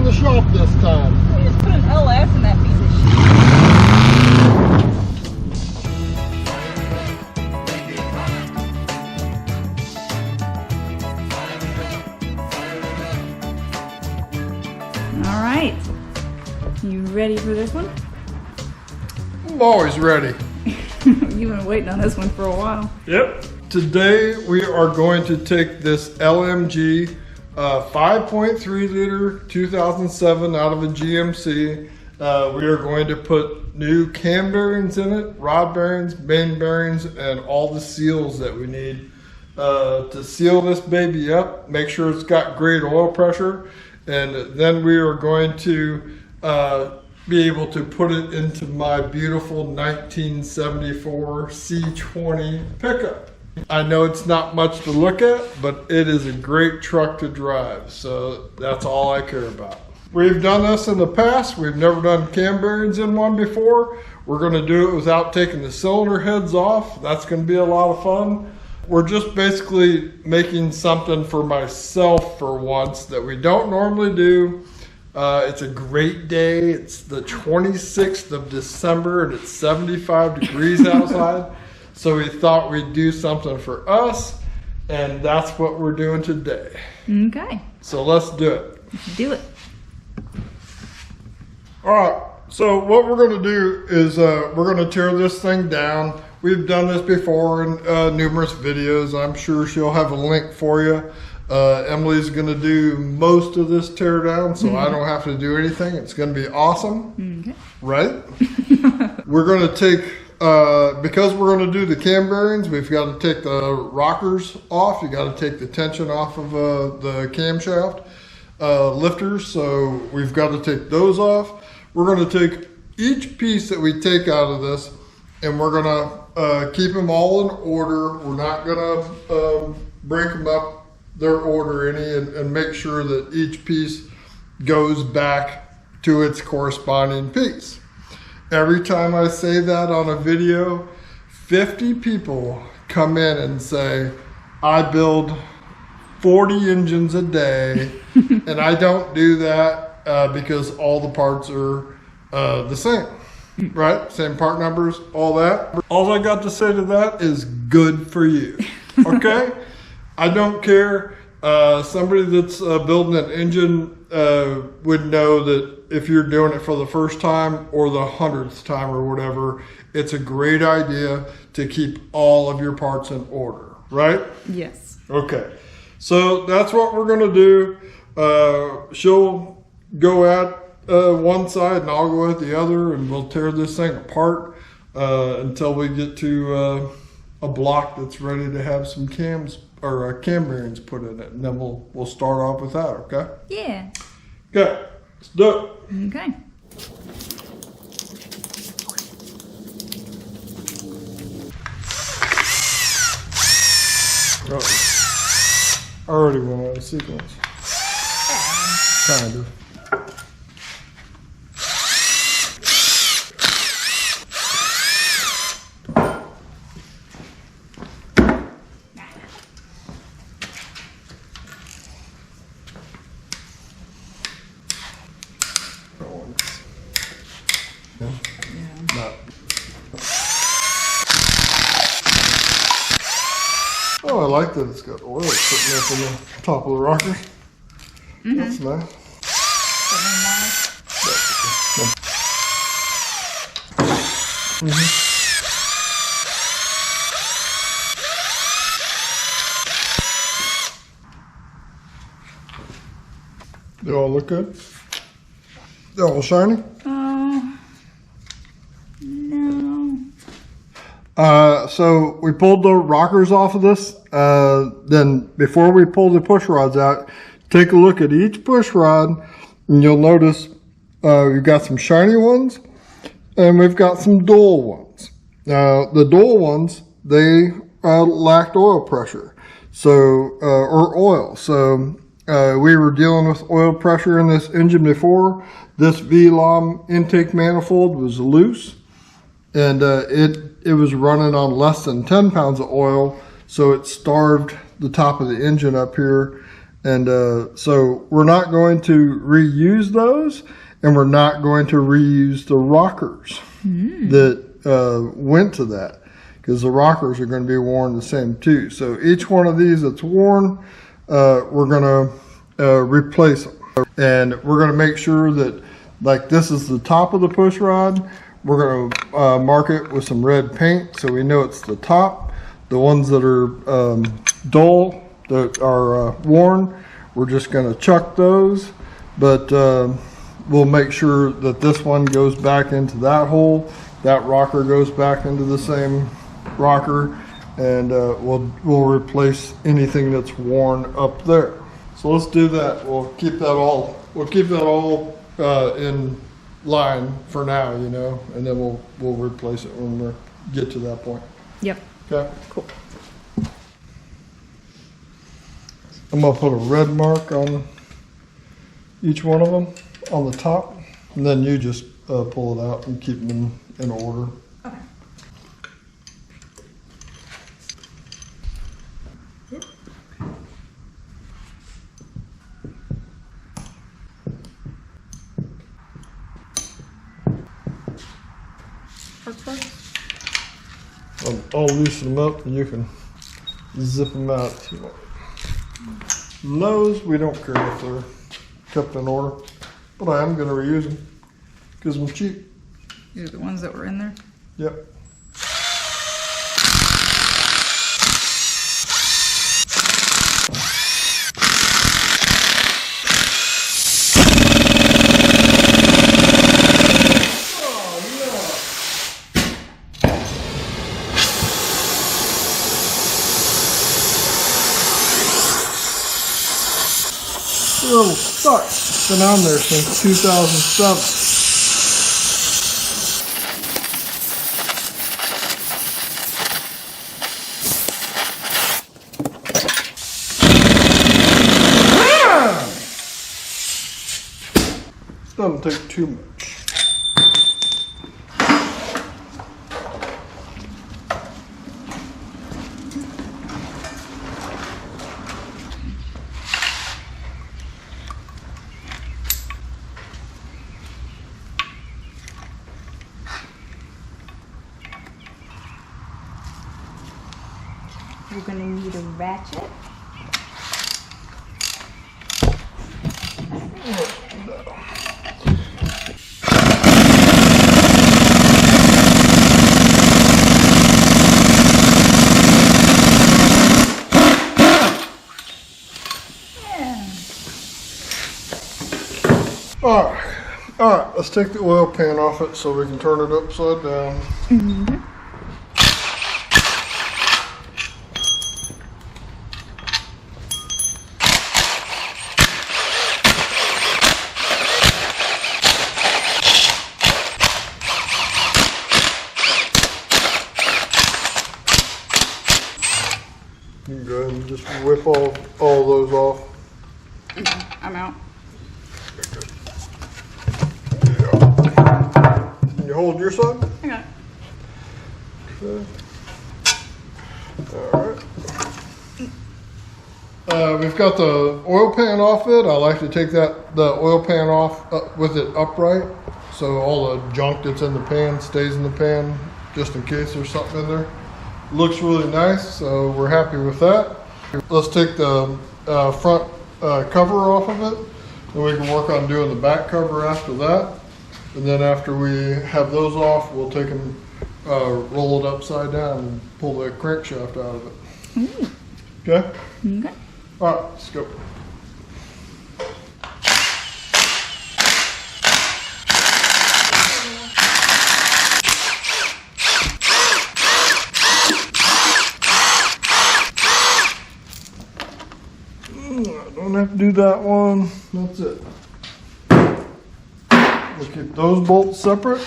the shop this time. We just put an LS in that piece of shit. All right. You ready for this one? I'm always ready. You've been waiting on this one for a while. Yep. Today we are going to take this LMG 5.3 liter 2007 out of a GMC. We are going to put new cam bearings in it, rod bearings, main bearings, and all the seals that we need to seal this baby up. Make sure it's got great oil pressure, and then we are going to be able to put it into my beautiful 1974 C20 pickup. I know it's not much to look at, but it is a great truck to drive, so that's all I care about. We've done this in the past. We've never done cam bearings in one before. We're going to do it without taking the cylinder heads off. That's going to be a lot of fun. We're just basically making something for myself for once that we don't normally do. It's a great day. It's the 26th of December and it's 75 degrees outside. So we thought we'd do something for us, and that's what we're doing today. Okay. So let's do it. Let's do it. All right, so what we're gonna do is we're gonna tear this thing down. We've done this before in numerous videos. I'm sure she'll have a link for you. Emily's gonna do most of this tear down, so I don't have to do anything. It's gonna be awesome, Okay. right? We're gonna take, because we're gonna do the cam bearings, we've gotta take the rockers off. You gotta take the tension off of the camshaft lifters, so we've gotta take those off. We're gonna take each piece that we take out of this, and we're gonna keep them all in order. We're not gonna break them up their order any, and make sure that each piece goes back to its corresponding piece. Every time I say that on a video, 50 people come in and say, I build 40 engines a day, and I don't do that because all the parts are the same, right? Same part numbers, all that. All I got to say to that is good for you, okay? I don't care. Somebody that's building an engine would know that if you're doing it for the first time or the 100th time or whatever, it's a great idea to keep all of your parts in order, right? Yes. Okay, so that's what we're gonna do. She'll go at one side and I'll go at the other, and we'll tear this thing apart until we get to a block that's ready to have some cams or cam bearings put in it, and then we'll start off with that, okay? Yeah. Okay, let's do it. Okay. Oh, I already went out of sequence. Kind of. Oh, I like that it's got oil sitting up in the top of the rocker. That's nice. They all look good? They're all shiny? No. So we pulled the rockers off of this. Then before we pull the push rods out, take a look at each push rod, and you'll notice we've got some shiny ones and we've got some dull ones. The dull ones, they lacked oil pressure, or oil. So we were dealing with oil pressure in this engine before. This VLOM intake manifold was loose, and it was running on less than 10 pounds of oil, so it starved the top of the engine up here, And so we're not going to reuse those, and we're not going to reuse the rockers that went to that, because the rockers are going to be worn the same too. So each one of these that's worn, we're going to replace them. And we're going to make sure that, like, this is the top of the push rod. We're going to mark it with some red paint so we know it's the top. The ones that are dull, that are worn, we're just going to chuck those. But we'll make sure that this one goes back into that hole. That rocker goes back into the same rocker. And we'll replace anything that's worn up there. So let's do that. We'll keep that all in line for now, you know, and then we'll replace it when we get to that point. Yep. Okay. Cool. I'm gonna put a red mark on each one of them on the top, and then you just pull it out and keep them in order. Okay. I'll loosen them up and you can zip them out if you want. Those, we don't care if they're kept in order, but I am going to reuse them because I'm cheap. These are the ones that were in there? Yep. A little stuck. It's been on there since 2007. This doesn't take too much. We're going to need a ratchet. All right, let's take the oil pan off it so we can turn it upside down. Mm-hmm. You can go ahead and just whip all those off. I'm out. Can you hold your side? I got it. Okay. Alright. We've got the oil pan off it. I like to take the oil pan off with it upright, so all the junk that's in the pan stays in the pan, just in case there's something in there. Looks really nice, so we're happy with that. Let's take the front cover off of it, and we can work on doing the back cover after that. And then after we have those off, we'll take them, roll it upside down and pull the crankshaft out of it. Ooh. Okay? Okay. All right, let's go. Don't have to do that one. That's it. We'll keep those bolts separate.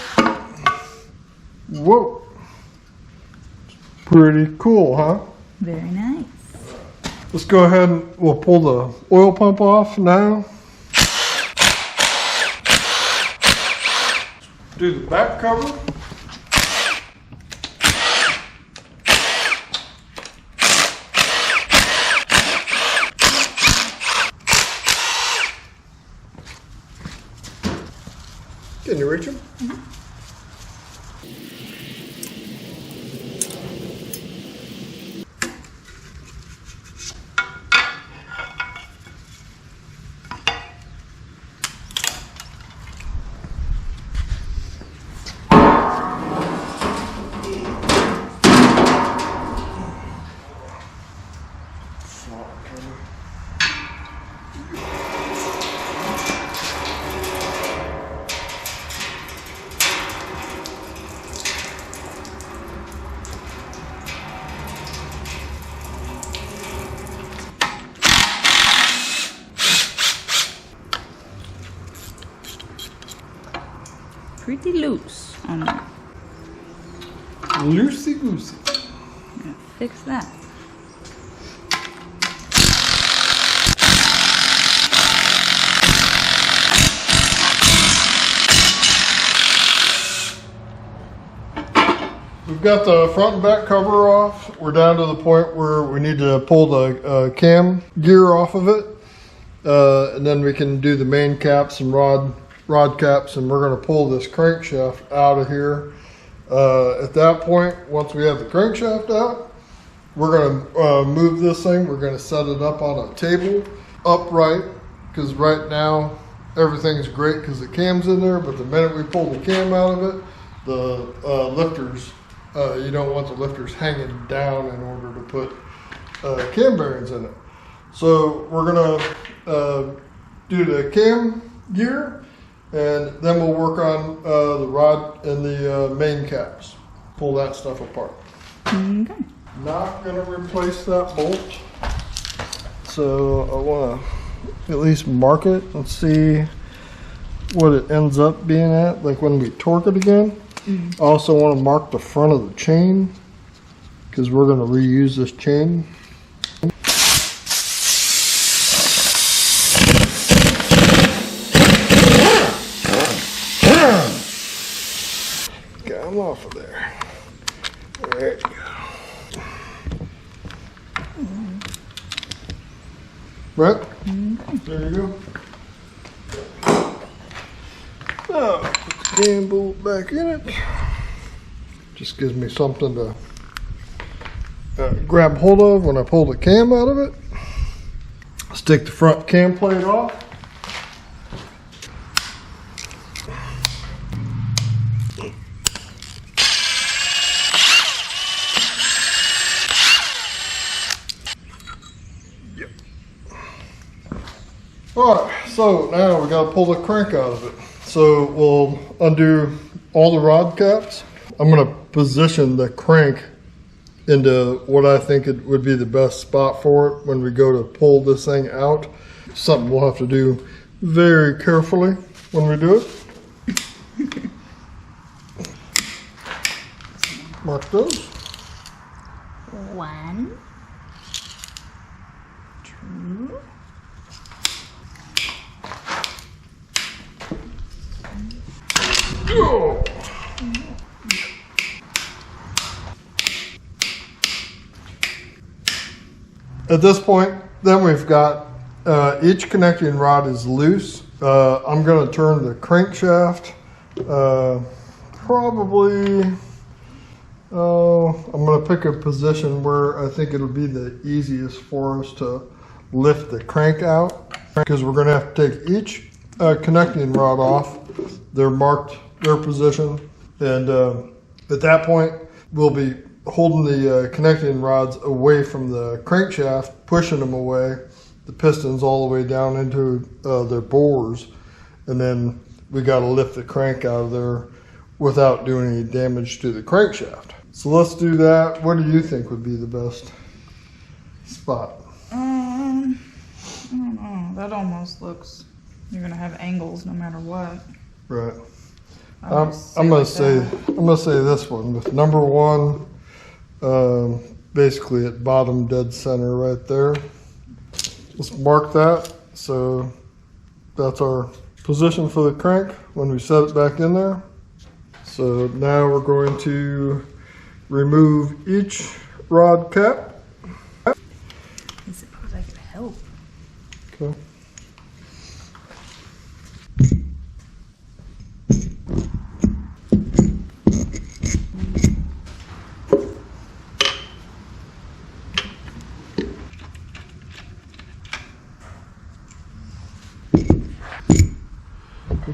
Whoa. Pretty cool, huh? Very nice. Let's go ahead and we'll pull the oil pump off now. Do the back cover. you reach them? Pretty loose on that. Loosey goosey. Gonna fix that. We've got the front and back cover off. We're down to the point where we need to pull the cam gear off of it. And then we can do the main caps and rod caps, and we're going to pull this crankshaft out of here. At that point, once we have the crankshaft out, we're going to move this thing. We're going to set it up on a table upright, because right now everything's great because the cam's in there, but the minute we pull the cam out of it, the lifters, you don't want the lifters hanging down in order to put cam bearings in it. So we're going to do the cam gear, and then we'll work on the rod and the main caps. Pull that stuff apart. Okay. Not gonna replace that bolt. So I wanna at least mark it and see what it ends up being at, like when we torque it again. I also wanna mark the front of the chain, because we're gonna reuse this chain. Got him off of there. There you go. Right? There you go. Now, put the cam bolt back in it. Just gives me something to grab hold of when I pull the cam out of it. Let's take the front cam plate off. Alright, so now we got to pull the crank out of it. So we'll undo all the rod caps. I'm going to position the crank into what I think it would be the best spot for it when we go to pull this thing out. Something we'll have to do very carefully when we do it. Mark those. 1, 2. Go! At this point, then we've got each connecting rod is loose. I'm going to turn the crankshaft probably. I'm going to pick a position where I think it'll be the easiest for us to lift the crank out, because we're going to have to take each connecting rod off. They're marked their position, and at that point we'll be holding the connecting rods away from the crankshaft, pushing them away, the pistons all the way down into their bores, and then we got to lift the crank out of there without doing any damage to the crankshaft. So let's do that. What do you think would be the best spot? I don't know. That almost looks, you're gonna have angles no matter what. Right. I'm gonna say this one with number 1, basically at bottom dead center right there. Let's mark that. So that's our position for the crank when we set it back in there. So now we're going to remove each rod cap. I suppose I could help. Okay.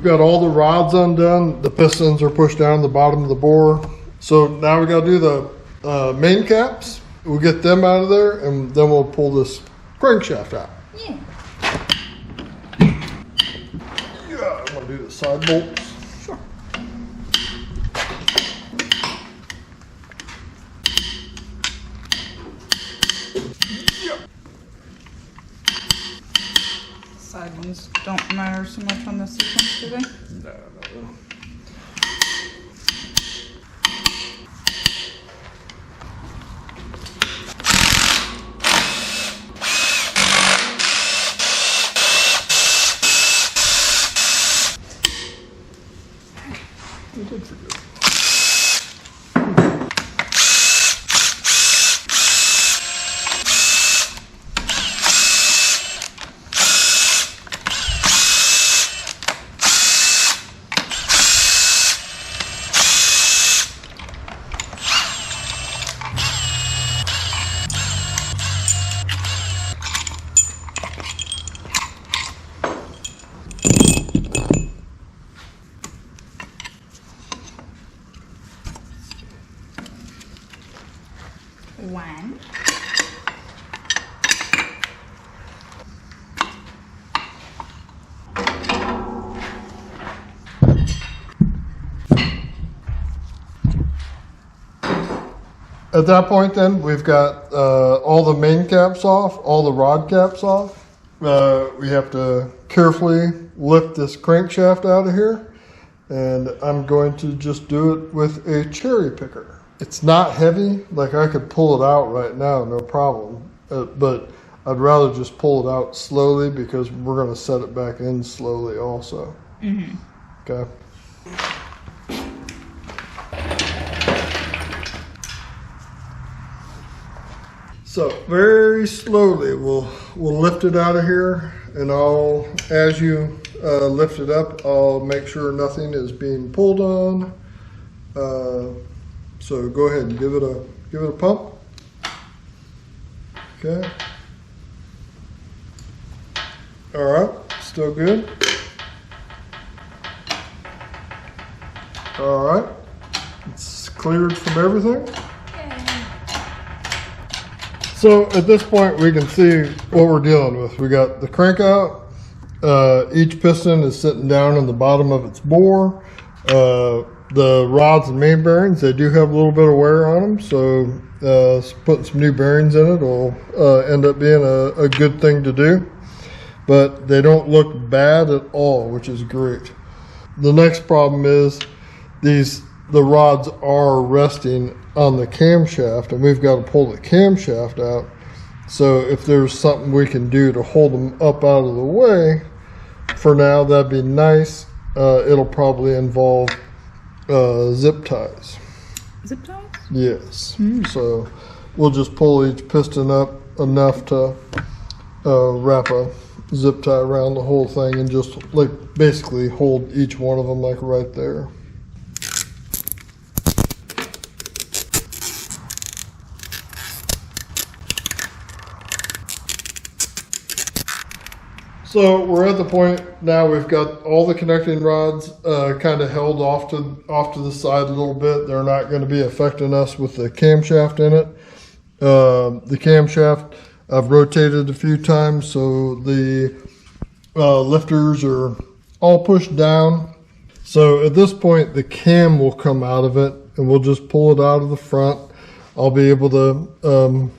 got all the rods undone. The pistons are pushed down the bottom of the bore. So now we got to do the main caps. We'll get them out of there, and then we'll pull this crankshaft out. Yeah. Yeah, I'm gonna do the side bolts. Sure. Side ones don't matter so much on this sequence, do they? No. We did forget. One. At that point then, we've got all the main caps off, all the rod caps off. We have to carefully lift this crankshaft out of here, and I'm going to just do it with a cherry picker. It's not heavy, like I could pull it out right now, no problem. But I'd rather just pull it out slowly because we're gonna set it back in slowly also. Mm-hmm. Okay. So very slowly we'll lift it out of here, and as you lift it up, I'll make sure nothing is being pulled on. So go ahead and give it a pump. Okay. All right, still good. All right, it's cleared from everything. So at this point, we can see what we're dealing with. We got the crank out. Each piston is sitting down on the bottom of its bore. The rods and main bearings, they do have a little bit of wear on them, so putting some new bearings in it will end up being a good thing to do. But they don't look bad at all, which is great. The next problem is the rods are resting on the camshaft, and we've got to pull the camshaft out. So if there's something we can do to hold them up out of the way, for now, that'd be nice. It'll probably involve zip ties. Zip ties? Yes. So we'll just pull each piston up enough to wrap a zip tie around the whole thing and just like basically hold each one of them like right there. So we're at the point now we've got all the connecting rods kind of held off to the side a little bit. They're not going to be affecting us with the camshaft in it. The camshaft I've rotated a few times, so the lifters are all pushed down. So at this point the cam will come out of it, and we'll just pull it out of the front. I'll be able to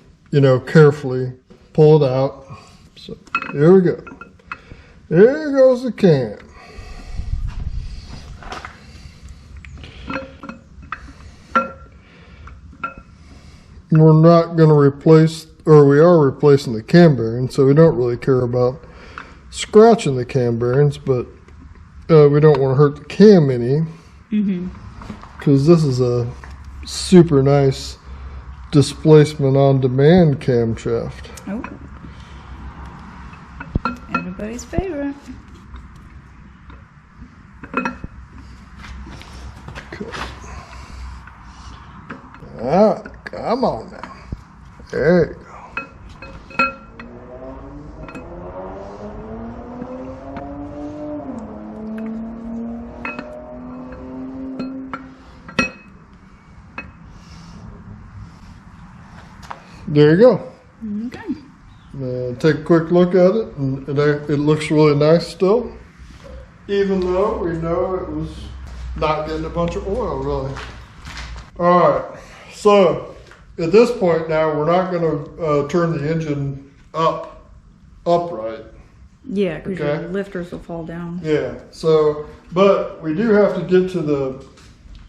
carefully pull it out. So here we go. There goes the cam. We're not going to replace, or we are replacing the cam bearings, so we don't really care about scratching the cam bearings, but we don't want to hurt the cam any, because this is a super nice displacement on demand camshaft. Oh. Everybody's favorite. Cool. All right, come on now. There you go. there you go. Okay. Take a quick look at it, and it looks really nice still, even though we know it was not getting a bunch of oil, really. All right, so at this point now, we're not going to turn the engine upright. Yeah, because Okay. your lifters will fall down. Yeah, so, but we do have to get to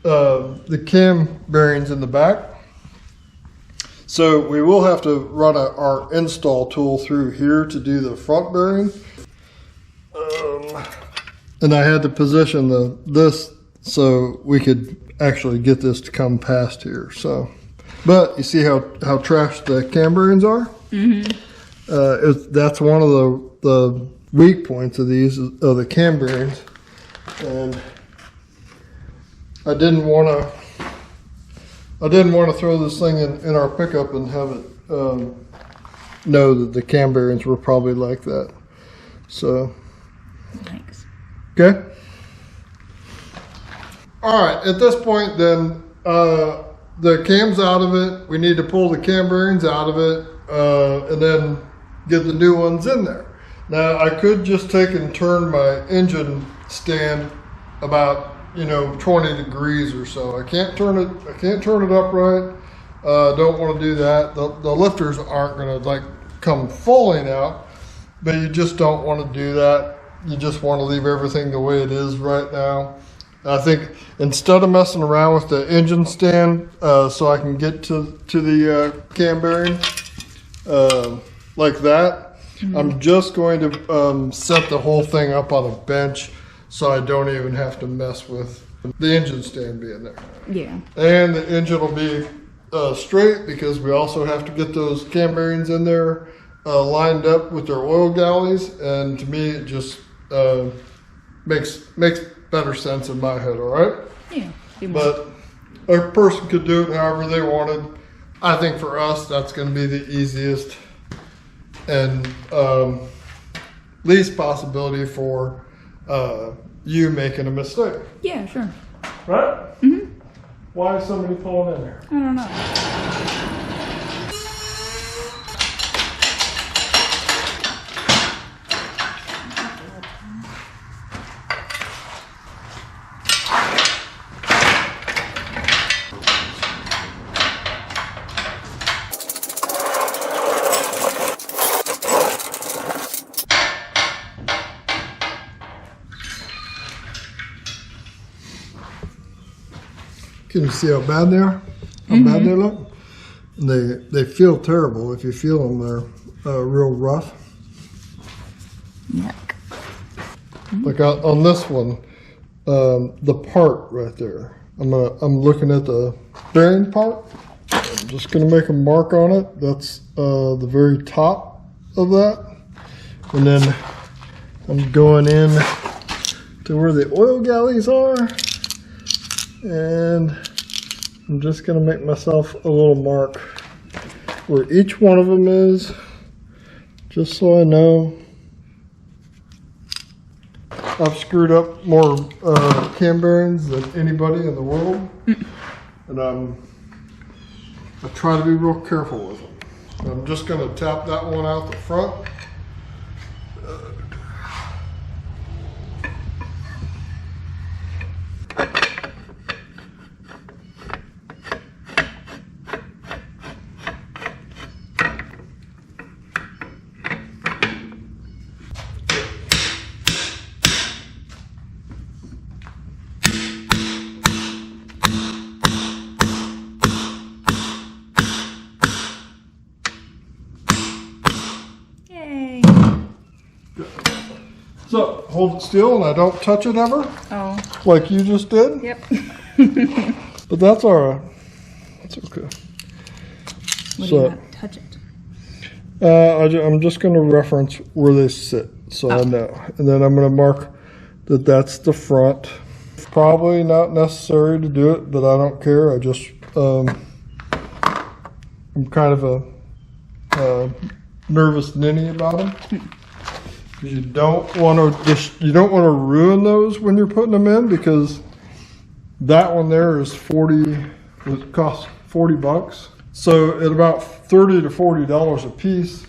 the cam bearings in the back. So we will have to run our install tool through here to do the front bearing. And I had to position this so we could actually get this to come past here. So, but you see how trashed the cam bearings are? That's one of the weak points of these, of the cam bearings. And I didn't want to throw this thing in our pickup and have it know that the cam bearings were probably like that. So, Thanks. okay. All right, at this point then, the cam's out of it. We need to pull the cam bearings out of it and then get the new ones in there. Now, I could just take and turn my engine stand about 20 degrees or so. I can't turn it upright. Don't want to do that. The lifters aren't going to come falling out, but you just don't want to do that. You just want to leave everything the way it is right now. I think instead of messing around with the engine stand, so I can get to the cam bearing like that, I'm just going to set the whole thing up on a bench so I don't even have to mess with the engine stand being there. Yeah. And the engine will be straight because we also have to get those cam bearings in there lined up with their oil galleys. And to me, it just makes better sense in my head, all right? Yeah. But a person could do it however they wanted. I think for us, that's going to be the easiest and least possibility for you making a mistake. Yeah, sure. Right? Mm-hmm. Why is somebody pulling in there? I don't know. Can you see how bad they are? How bad they look? They feel terrible. If you feel them, they're real rough. Yuck. Like on this one, the part right there. I'm looking at the bearing part. I'm just gonna make a mark on it. That's the very top of that, and then I'm going in to where the oil galleys are. And I'm just going to make myself a little mark where each one of them is, just so I know. I've screwed up more cam bearings than anybody in the world, and I try to be real careful with them. I'm just going to tap that one out the front. Yay. So hold it still and I don't touch it ever, Oh. like you just did. Yep. But that's all right. That's okay. What do you not touch it? I'm just going to reference where they sit so I know. And then I'm going to mark that that's the front. Probably not necessary to do it, but I don't care. I just, I'm kind of a nervous ninny about them. You don't want to ruin those when you're putting them in, because that one there is it costs $40. So at about $30 to $40 a piece,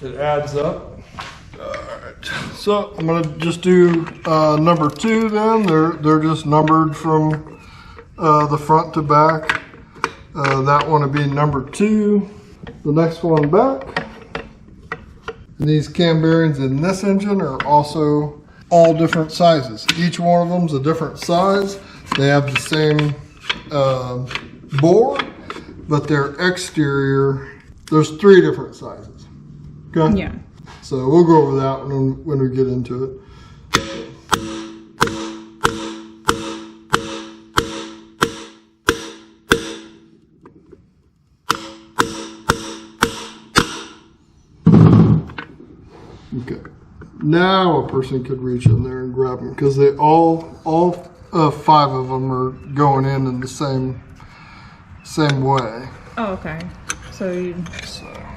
it adds up. Alright, so I'm gonna just do number 2 then. They're just numbered from the front to back. That one would be number 2. The next one back. And these cam bearings in this engine are also all different sizes. Each one of them is a different size. They have the same bore, but their exterior, there's 3 different sizes. Okay? Yeah. So we'll go over that when we get into it. Okay. Now a person could reach in there and grab them because they all 5 of them are going in the same way. Oh, okay. So you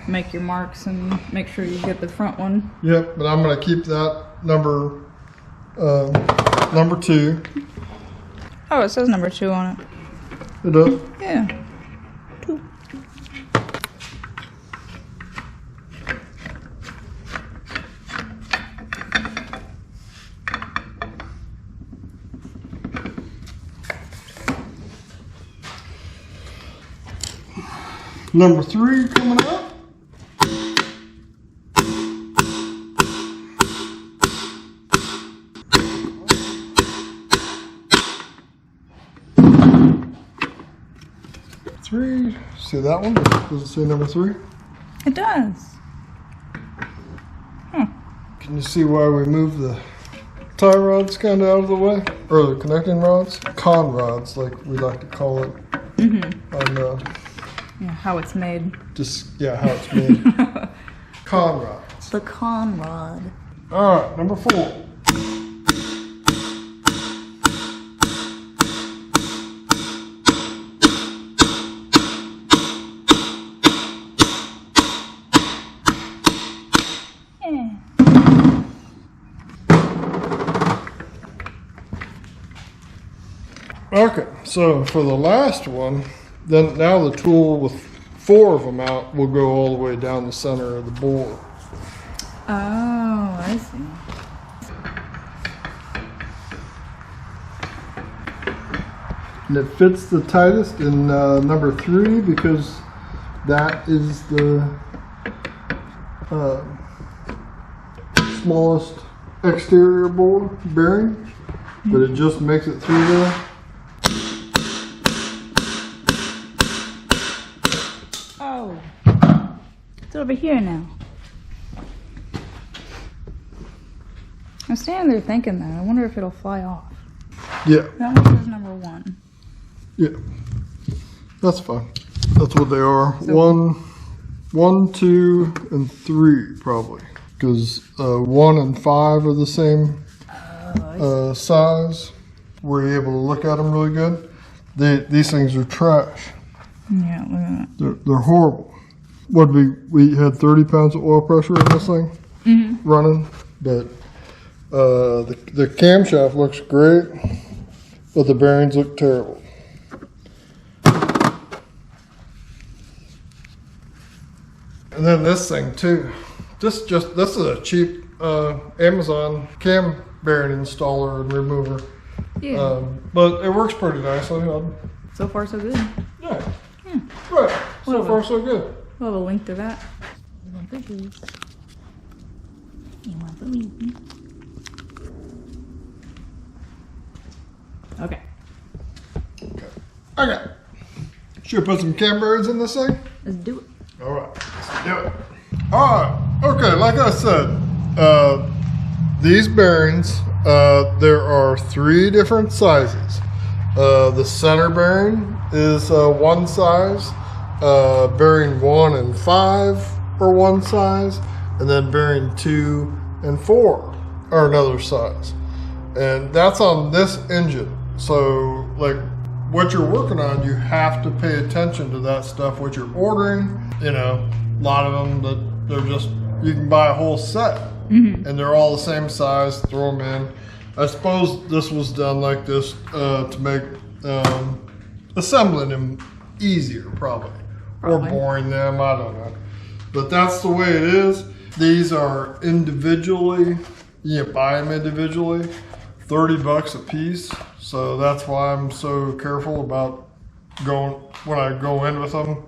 make your marks and make sure you get the front one. Yep, but I'm gonna keep that number 2. Oh, it says number 2 on it. It does. Yeah. 2. Number 3 coming up. Three. See that one? Does it say number 3? It does. Can you see why we moved the tie rods kind of out of the way? Or the connecting rods? Con rods, like we like to call it. On, Yeah, how it's made. how it's made. Con rods. The con rod. Alright, number 4. Okay, so for the last one, then now the tool with 4 of them out will go all the way down the center of the bore. Oh, I see. And it fits the tightest in number 3 because that is the smallest exterior bore bearing, but it just makes it through there. Oh, it's over here now. I'm standing there thinking that. I wonder if it'll fly off. Yeah, That one says number 1. yeah, that's fine. That's what they are. So- 1, 2, and 3 probably, because 1 and 5 are the same size. Were you able to look at them really good? These things are trash. Yeah, look at that. They're horrible. What we had 30 pounds of oil pressure in this thing running, but the camshaft looks great, but the bearings look terrible. And then this thing too. This is a cheap Amazon cam bearing installer and remover. Yeah. But it works pretty nicely. So far, so good. Yeah. Right. So Well, far, so good. We'll have a link to that. You want boobies? You want boobies? Okay. Okay. Should we put some cam bearings in this thing? Let's do it. All right. Let's do it. All right. Okay. Like I said, these bearings, there are 3 different sizes. The center bearing is one size. Bearing 1 and 5 are one size, and then bearing 2 and 4 are another size. And that's on this engine. So, like, what you're working on, you have to pay attention to that stuff. What you're ordering, you know, a lot of them that they're just, you can buy a whole set, and they're all the same size. Throw them in. I suppose this was done like this to make assembling them easier, probably. Probably. boring them, I don't know. But that's the way it is. These are individually, you can buy them individually, $30 a piece. So that's why I'm so careful about when I go in with them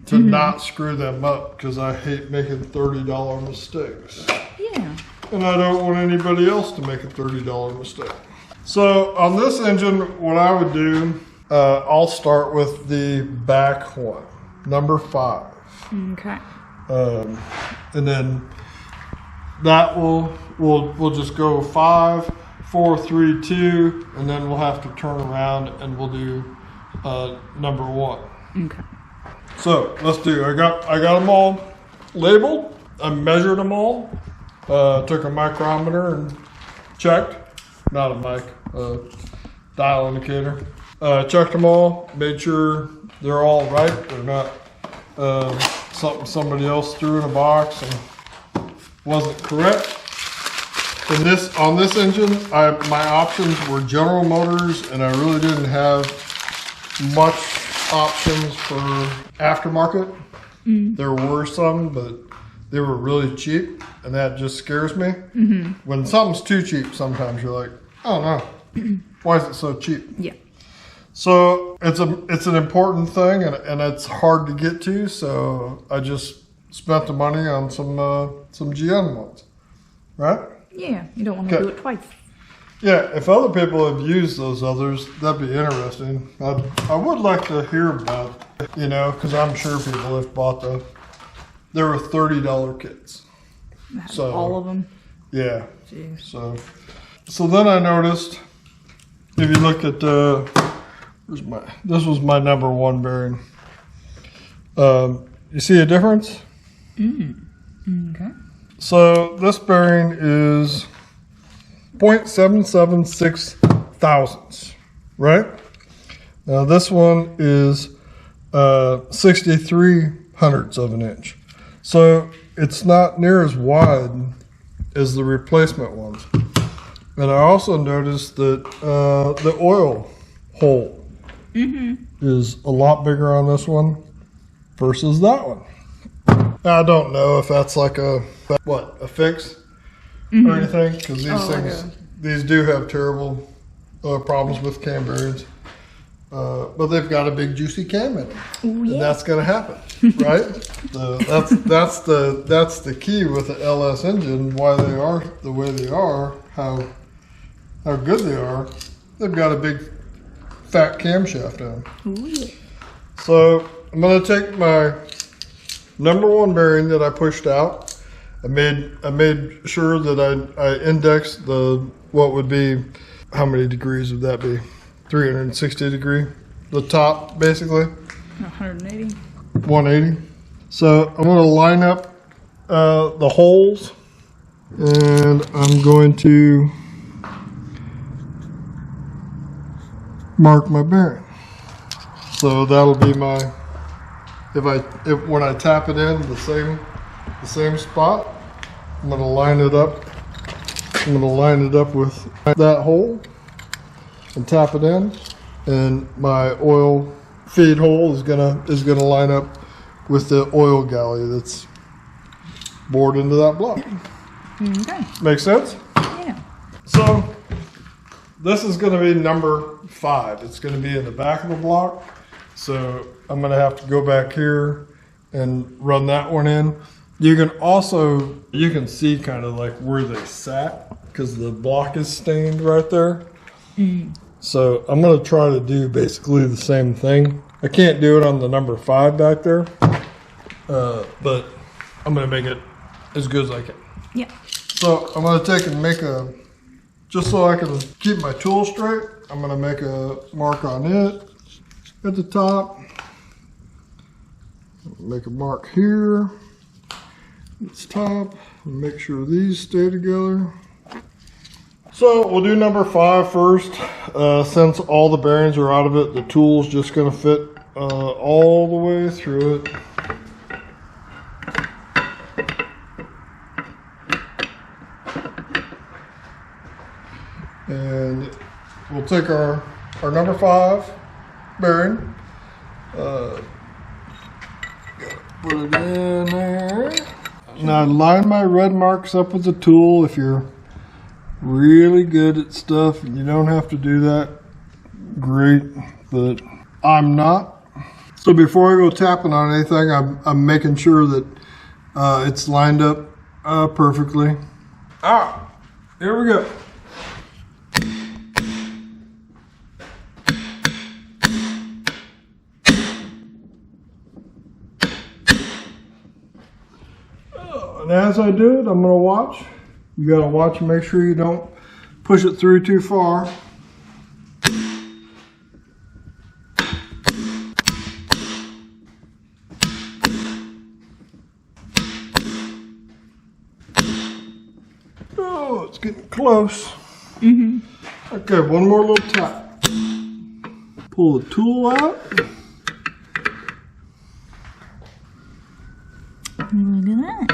to not screw them up, because I hate making $30 mistakes. Yeah. And I don't want anybody else to make a $30 mistake. So on this engine, what I would do, I'll start with the back one, number 5. Okay. And then that we'll just go 5, 4, 3, 2, and then we'll have to turn around and we'll do number 1. Okay. So let's do. I got them all labeled. I measured them all. Took a micrometer and checked. Not a mic, dial indicator. Checked them all. Made sure they're all right. They're not something somebody else threw in a box and wasn't correct. On this engine, my options were General Motors, and I really didn't have much options for aftermarket. There were some, but they were really cheap, and that just scares me. When something's too cheap, sometimes you're like, oh no, why is it so cheap? Yeah. So it's an important thing, and it's hard to get to. So I just spent the money on some GM ones, right? Yeah. You don't want to do it twice. Yeah, if other people have used those others, that'd be interesting. I would like to hear about it, because I'm sure people have bought those. They were $30 kits. So all of them. Yeah. Jeez. So then I noticed, if you look at this was my number 1 bearing. You see a difference? Okay. So this bearing is 0.776 thousandths, right? Now this one is 63 hundredths of an inch. So it's not near as wide as the replacement ones. And I also noticed that the oil hole is a lot bigger on this one versus that one. I don't know if that's like a fix or anything, because these do have terrible problems with cam bearings. But they've got a big juicy cam in them, and that's going to happen, right? That's the key with the LS engine. Why they are the way they are, how good they are. They've got a big fat camshaft in them. So I'm going to take my number 1 bearing that I pushed out. I made sure that I indexed what would be, how many degrees would that be? 360 degree, the top basically. 180. 180. So I'm going to line up the holes, and I'm going to mark my bearing. So that'll be my, when I tap it in the same spot, I'm going to line it up. I'm going to line it up with that hole and tap it in, and my oil feed hole is gonna line up with the oil galley that's bored into that block. Okay. Make sense? Yeah. So this is going to be number 5. It's going to be in the back of the block. So I'm going to have to go back here and run that one in. You can see kind of like where they sat, because the block is stained right there. So I'm going to try to do basically the same thing. I can't do it on the number 5 back there, but I'm going to make it as good as I can. Yeah. So I'm going to take and make just so I can keep my tool straight, I'm going to make a mark on it at the top. Make a mark here. It's top. Make sure these stay together. So we'll do number 5 first. Since all the bearings are out of it, the tool's just going to fit all the way through it. And we'll take our number 5 bearing, Put it in there. Now line my red marks up with the tool. If you're really good at stuff and you don't have to do that, great, but I'm not. So before I go tapping on anything, I'm making sure that it's lined up perfectly. Here we go. And as I do it, I'm going to watch. You got to watch and make sure you don't push it through too far. Oh, it's getting close. Okay, one more little tap. Pull the tool out. Look at that.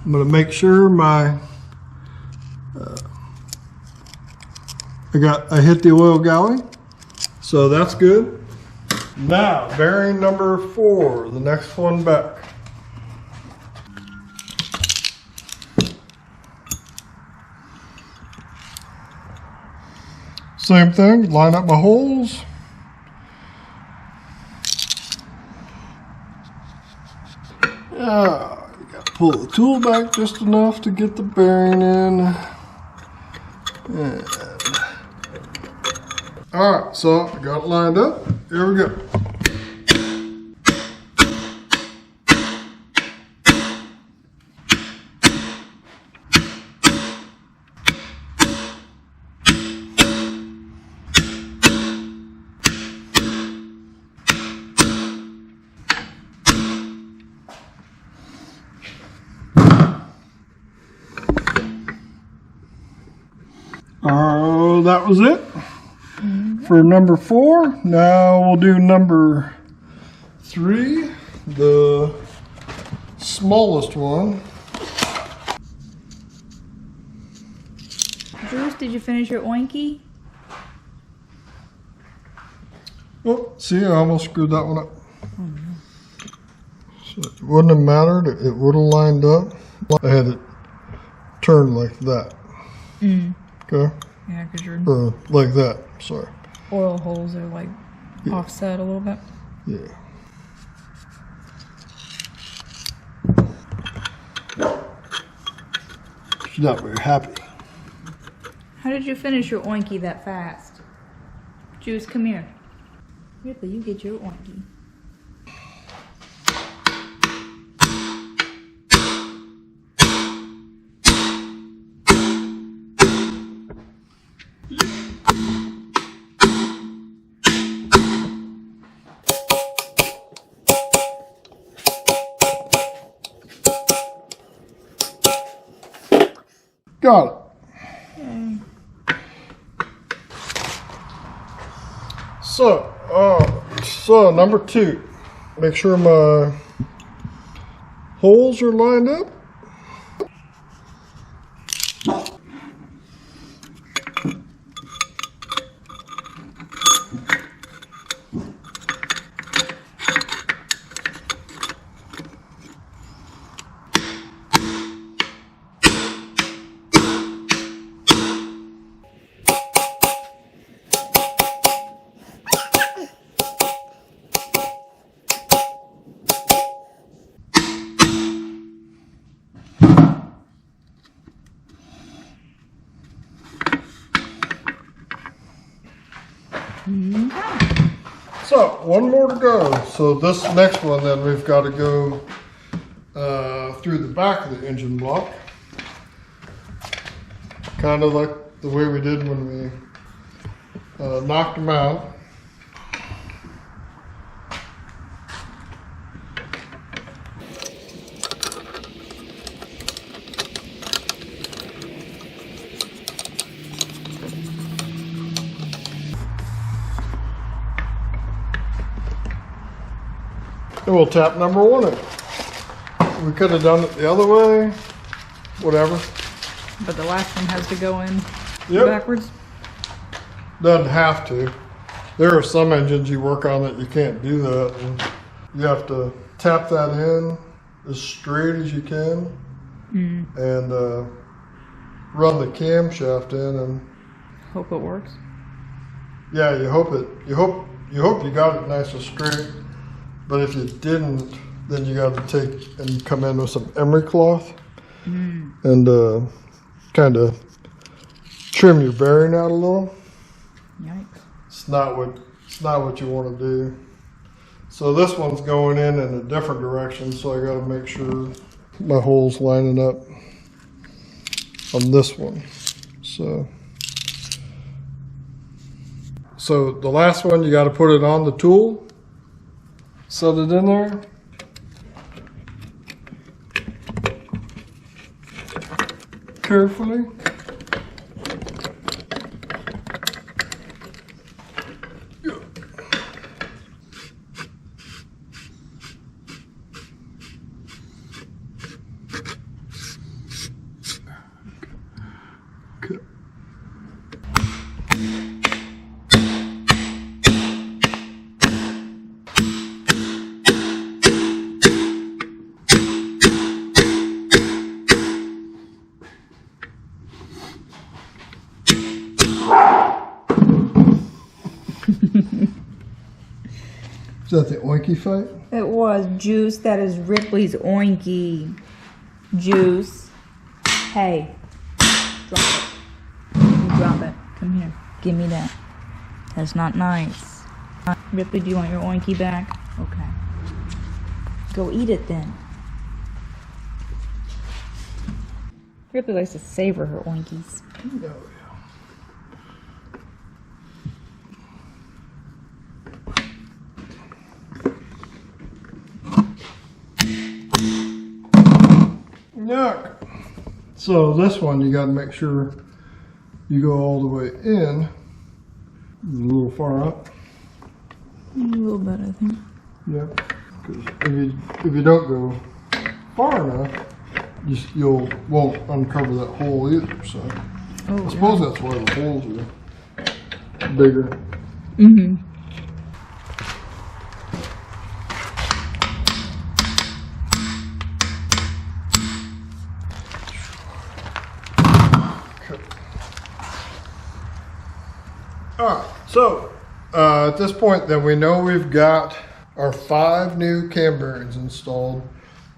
I'm going to make sure I hit the oil galley, so that's good. Now, bearing number 4, the next one back. Same thing, line up my holes. Yeah. Pull the tool back just enough to get the bearing in. Alright, so I got it lined up. Here we go. That was it for number 4. Now we'll do number 3, the smallest one. Bruce, did you finish your oinky? Oh, see, I almost screwed that one up. So it wouldn't have mattered. It would have lined up. I had it turned like that. Okay. Yeah, because your Or like that, sorry. oil holes are like offset a little bit. Yeah. She's not very happy. How did you finish your oinky that fast? Juice, come here. Ripley, you get your oinky. Got it. Yay. So number 2, make sure my holes are lined up. So, one more to go. So this next one, then we've got to go through the back of the engine block. Kind of like the way we did when we knocked them out. And we'll tap number 1 in. We could have done it the other way, whatever. But the last one has to go in backwards? Doesn't have to. There are some engines you work on that you can't do that. And you have to tap that in as straight as you can, and run the camshaft in, and Hope it works. yeah, you hope you got it nice and straight. But if you didn't, then you got to take and come in with some emery cloth and kind of trim your bearing out a little. Yikes. It's not what you want to do. So this one's going in a different direction, so I got to make sure my hole's lining up on this one. So the last one, you got to put it on the tool, set it in there. Carefully. Is that the oinky fight? It was Juice. That is Ripley's oinky. Juice. Hey. Drop it. You drop it. Come here. Give me that. That's not nice. Ripley, do you want your oinky back? Okay. Go eat it then. Ripley likes to savor her oinkies. Oh, Yuck. So this one, you got to make sure you go all the way in. A little far up. A little bit, I think. Yeah. Because if you don't go far enough, you won't uncover that hole either. So I suppose that's why the holes are bigger. Mm-hmm. Alright, so at this point then we know we've got our 5 new cam bearings installed.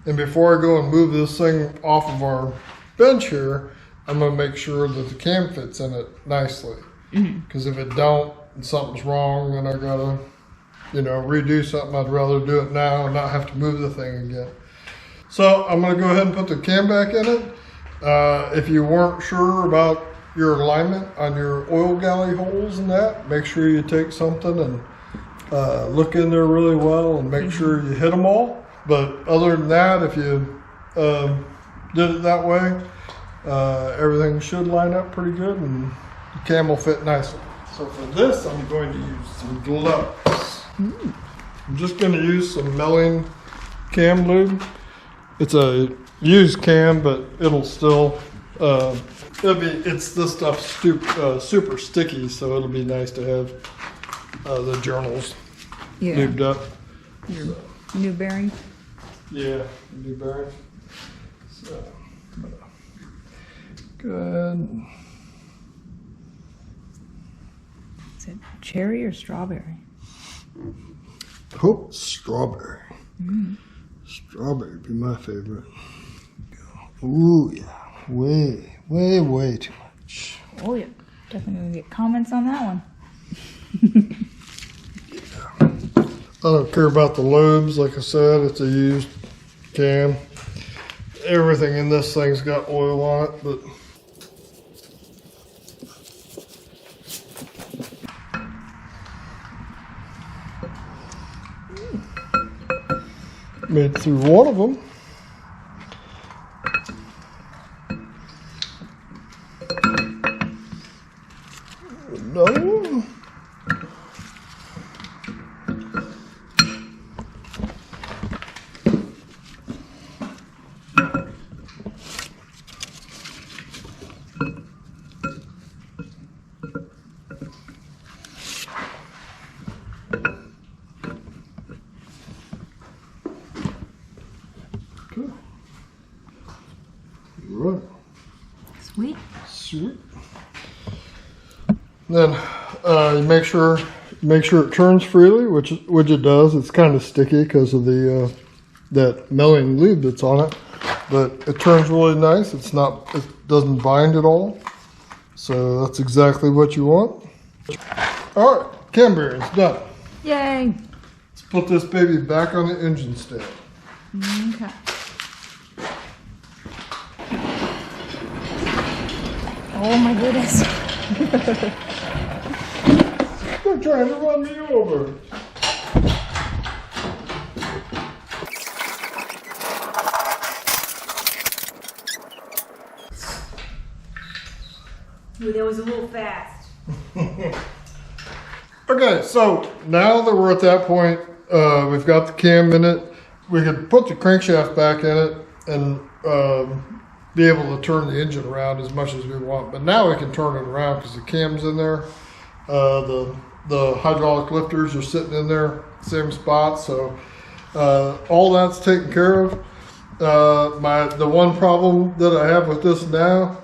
And before I go and move this thing off of our bench here, I'm going to make sure that the cam fits in it nicely. Because if it don't and something's wrong, then I got to, redo something. I'd rather do it now and not have to move the thing again. So I'm going to go ahead and put the cam back in it. If you weren't sure about your alignment on your oil galley holes and that, make sure you take something and look in there really well and make sure you hit them all. But other than that, if you did it that way, everything should line up pretty good and the cam will fit nicely. So for this, I'm going to use some gloves. I'm just going to use some milling cam lube. It's a used cam, but it'll still it's this stuff super sticky, so it'll be nice to have the journals lubed up. Your new bearing. Yeah, new bearing. So good. Is it cherry or strawberry? Hope strawberry. Strawberry would be my favorite. Ooh yeah, way too much. Oh yeah, definitely gonna get comments on that one. I don't care about the lubes. Like I said, it's a used cam. Everything in this thing's got oil on it, but made through one of them. Another one. Good. right. Sweet. Sweet. Then you make sure it turns freely, which it does. It's kind of sticky because of the that milling lube that's on it, but it turns really nice. It doesn't bind at all, so that's exactly what you want. All right, cam bearings done. Yay. Let's put this baby back on the engine stand. Okay. Oh my goodness. They're trying to run me over. Ooh, that was a little fast. Okay, so now that we're at that point, we've got the cam in it. We could put the crankshaft back in it and be able to turn the engine around as much as we want. But now we can turn it around because the cam's in there. The hydraulic lifters are sitting in there, same spot. So all that's taken care of. The one problem that I have with this now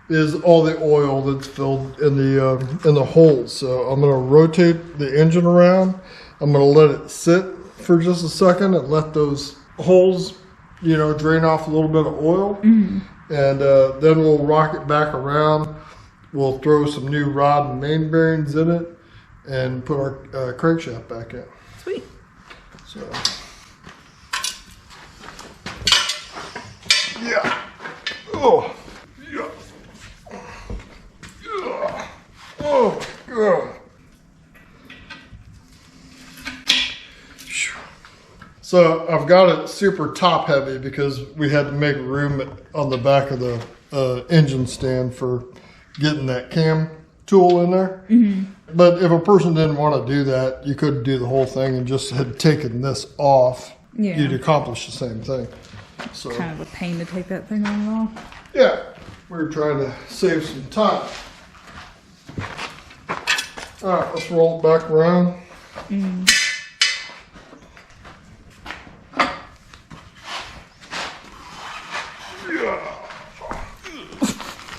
is all the oil that's filled in the holes. So I'm going to rotate the engine around. I'm going to let it sit for just a second and let those holes, drain off a little bit of oil. Mm-hmm. And then we'll rock it back around. We'll throw some new rod and main bearings in it and put our crankshaft back in. Sweet. So, yeah. Oh, yeah. Oh, God. So I've got it super top heavy because we had to make room on the back of the engine stand for getting that cam tool in there. Mm-hmm. But if a person didn't want to do that, you could do the whole thing and just had taken this off. Yeah. You'd accomplish the same thing. So kind of a pain to take that thing on and off. Yeah, we were trying to save some time. All right, let's roll it back around. Mm. Yeah.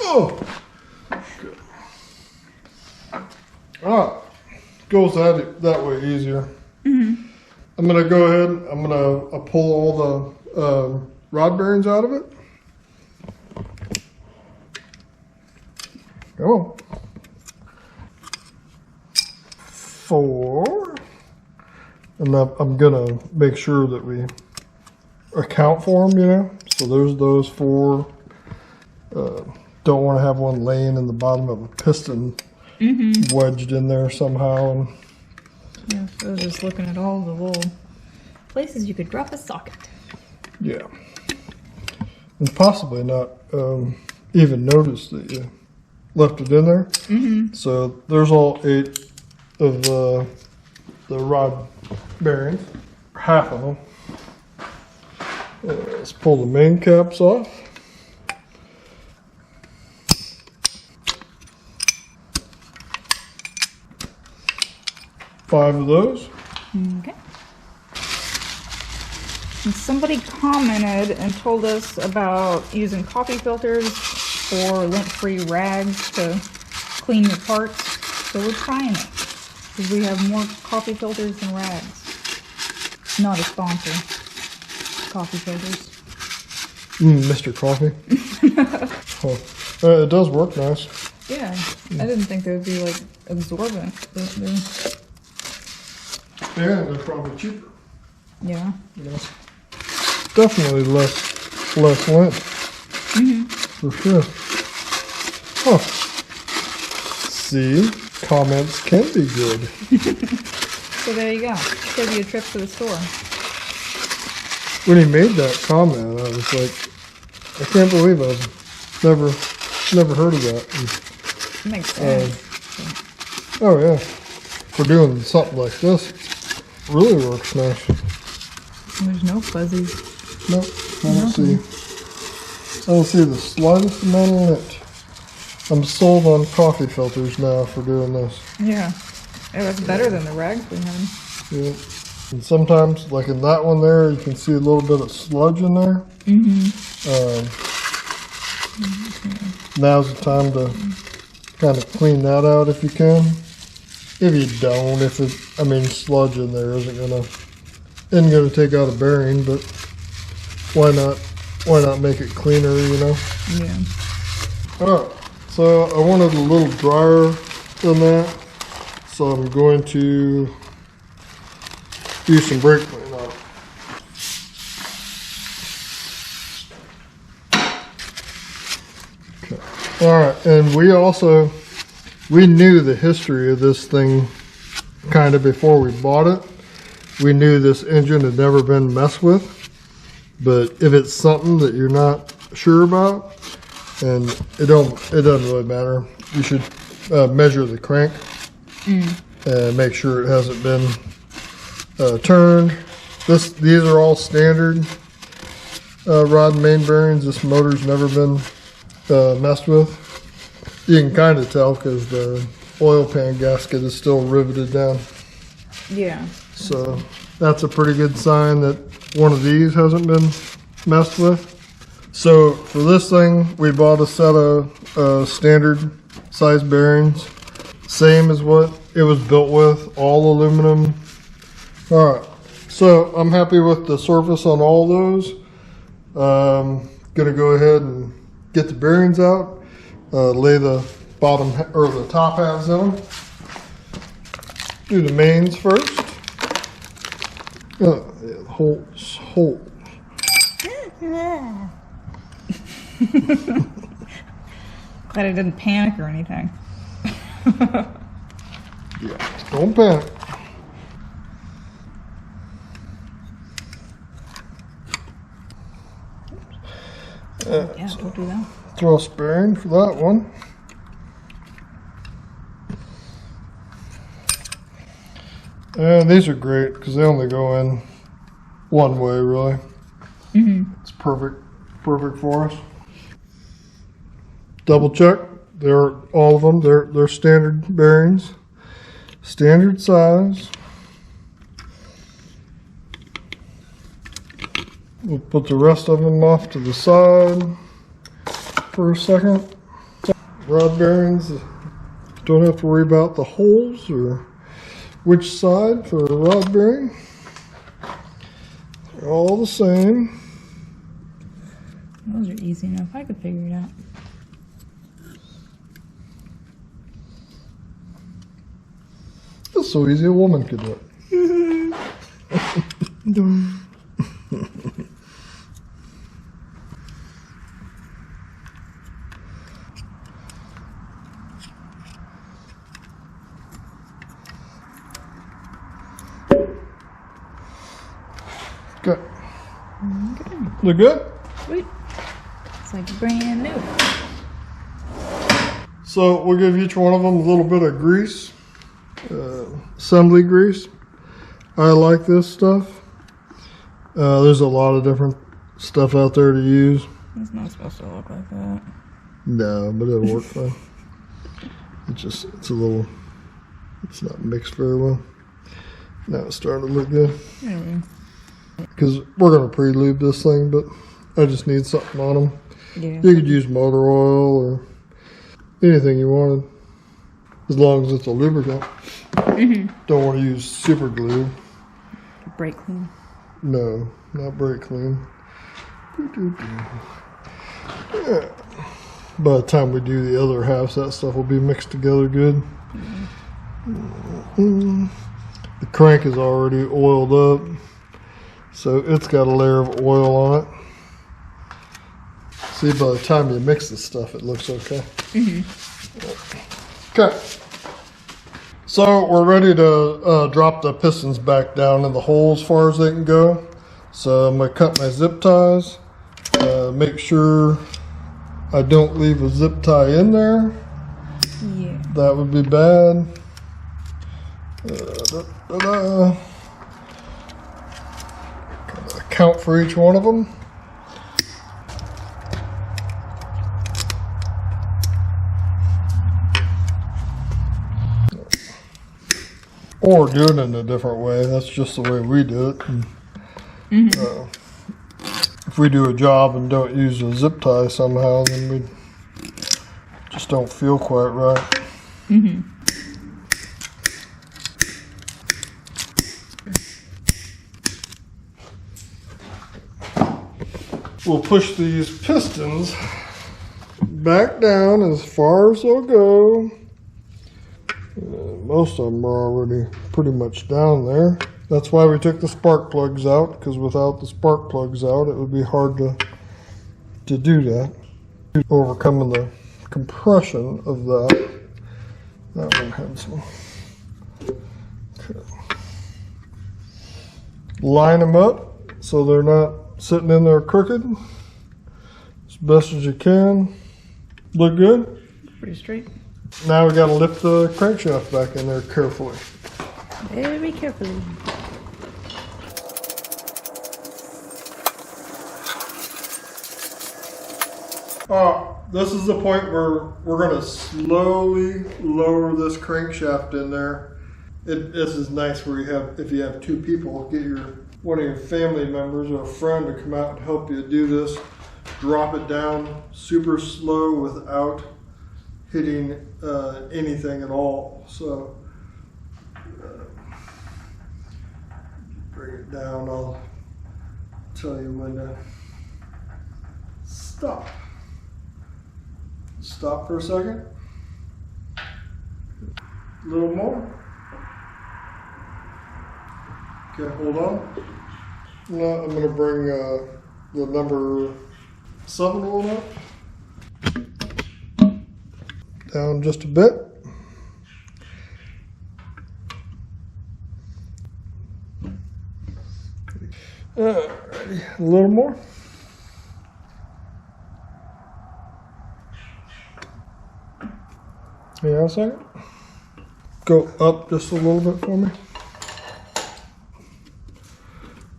Oh. Good. All right, goes that way easier. Mm-hmm. I'm gonna go ahead. I'm gonna pull all the rod bearings out of it. Come on. 4. And I'm gonna make sure that we account for them, So there's those 4. Don't want to have one laying in the bottom of a piston, wedged in there somehow. Yeah, so I was just looking at all the little places you could drop a socket. Yeah. And possibly not even notice that you left it in there. Mm-hmm. So there's all 8 of the rod bearings, half of them. Let's pull the main caps off. Five of those. Okay. And somebody commented and told us about using coffee filters or lint-free rags to clean your parts. So we're trying it because we have more coffee filters than rags. Not a sponsor. Coffee filters. Mr. Coffee. It does work nice. Yeah, I didn't think they would be like absorbent. But yeah, they're probably cheaper. Yeah. Definitely less lint. For sure. Huh. See, comments can be good. So there you go. Save you a trip to the store. When he made that comment, I was like, I can't believe I've never heard of that. Makes sense. Oh yeah, for doing something like this, really works nice. There's no fuzzies. Nope, I don't see the slightest amount of lint. I'm sold on coffee filters now for doing this. Yeah, that's better than the rags we had. Yeah. And sometimes, like in that one there, you can see a little bit of sludge in there. now's the time to kind of clean that out if you can. If you don't, sludge in there isn't gonna take out a bearing, but why not make it cleaner, you know? Yeah. Alright, so I wanted a little drier than that, so I'm going to use some brake clean on it. Okay. Alright, and we knew the history of this thing kind of before we bought it. We knew this engine had never been messed with, but if it's something that you're not sure about, and it doesn't really matter, you should measure the crank and make sure it hasn't been turned. These are all standard rod and main bearings. This motor's never been messed with. You can kind of tell because the oil pan gasket is still riveted down. Yeah. So that's a pretty good sign that one of these hasn't been messed with. So for this thing, we bought a set of standard size bearings, same as what it was built with, all aluminum. All right, so I'm happy with the surface on all those. Gonna go ahead and get the bearings out, lay the bottom or the top halves in them. Do the mains first. Yeah, holes. Glad I didn't panic or anything. Yeah, don't panic. Yeah, don't do that. Thrust bearing for that one. And these are great because they only go in one way, really. It's perfect for us. Double check. They're all of them. They're standard bearings, standard size. We'll put the rest of them off to the side for a second. Rod bearings, don't have to worry about the holes or which side for a rod bearing. They're all the same. Those are easy enough. I could figure it out. It's so easy a woman could do it. Good. Look good? Sweet. It's like brand new. So we'll give each one of them a little bit of grease, assembly grease. I like this stuff. There's a lot of different stuff out there to use. It's not supposed to look like that. No, but it'll work fine. It's not mixed very well. Now it's starting to look good. Anyway. Because we're going to pre-lube this thing, but I just need something on them. Yeah. You could use motor oil or anything you wanted, as long as it's a lubricant. Don't want to use super glue. Brake clean. No, not brake clean. Yeah. By the time we do the other halves, that stuff will be mixed together good. The crank is already oiled up, so it's got a layer of oil on it. See, by the time you mix this stuff, it looks okay. Okay. So we're ready to drop the pistons back down in the hole as far as they can go. So I'm going to cut my zip ties. Make sure I don't leave a zip tie in there. Yeah. That would be bad. Count for each one of them. Or do it in a different way. That's just the way we do it. And, if we do a job and don't use a zip tie somehow, then just don't feel quite right. Mm-hmm. We'll push these pistons back down as far as they'll go. Most of them are already pretty much down there. That's why we took the spark plugs out, because without the spark plugs out, it would be hard to do that. Overcoming the compression of that. That one had some. Okay. Line them up so they're not sitting in there crooked as best as you can. Look good? Pretty straight. Now we got to lift the crankshaft back in there carefully. Very carefully. This is the point where we're going to slowly lower this crankshaft in there. This is nice where you have, if you have two people, get one of your family members or a friend to come out and help you do this. Drop it down super slow without hitting anything at all. So bring it down. I'll tell you when to stop. Stop for a second. A little more. Okay, hold on. Now I'm going to bring the number 7 one up. Down just a bit. Alrighty, a little more. Yeah, a second. Go up just a little bit for me.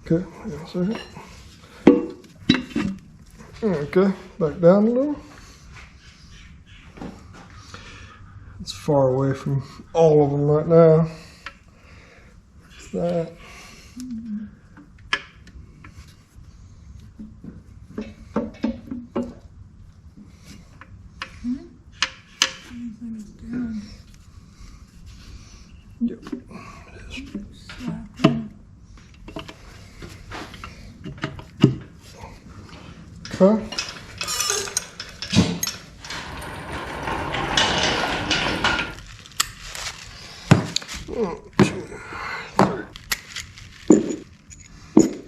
Okay, yeah, a second. Okay, back down a little. It's far away from all of them right now. What's that? Yep, it is. Okay.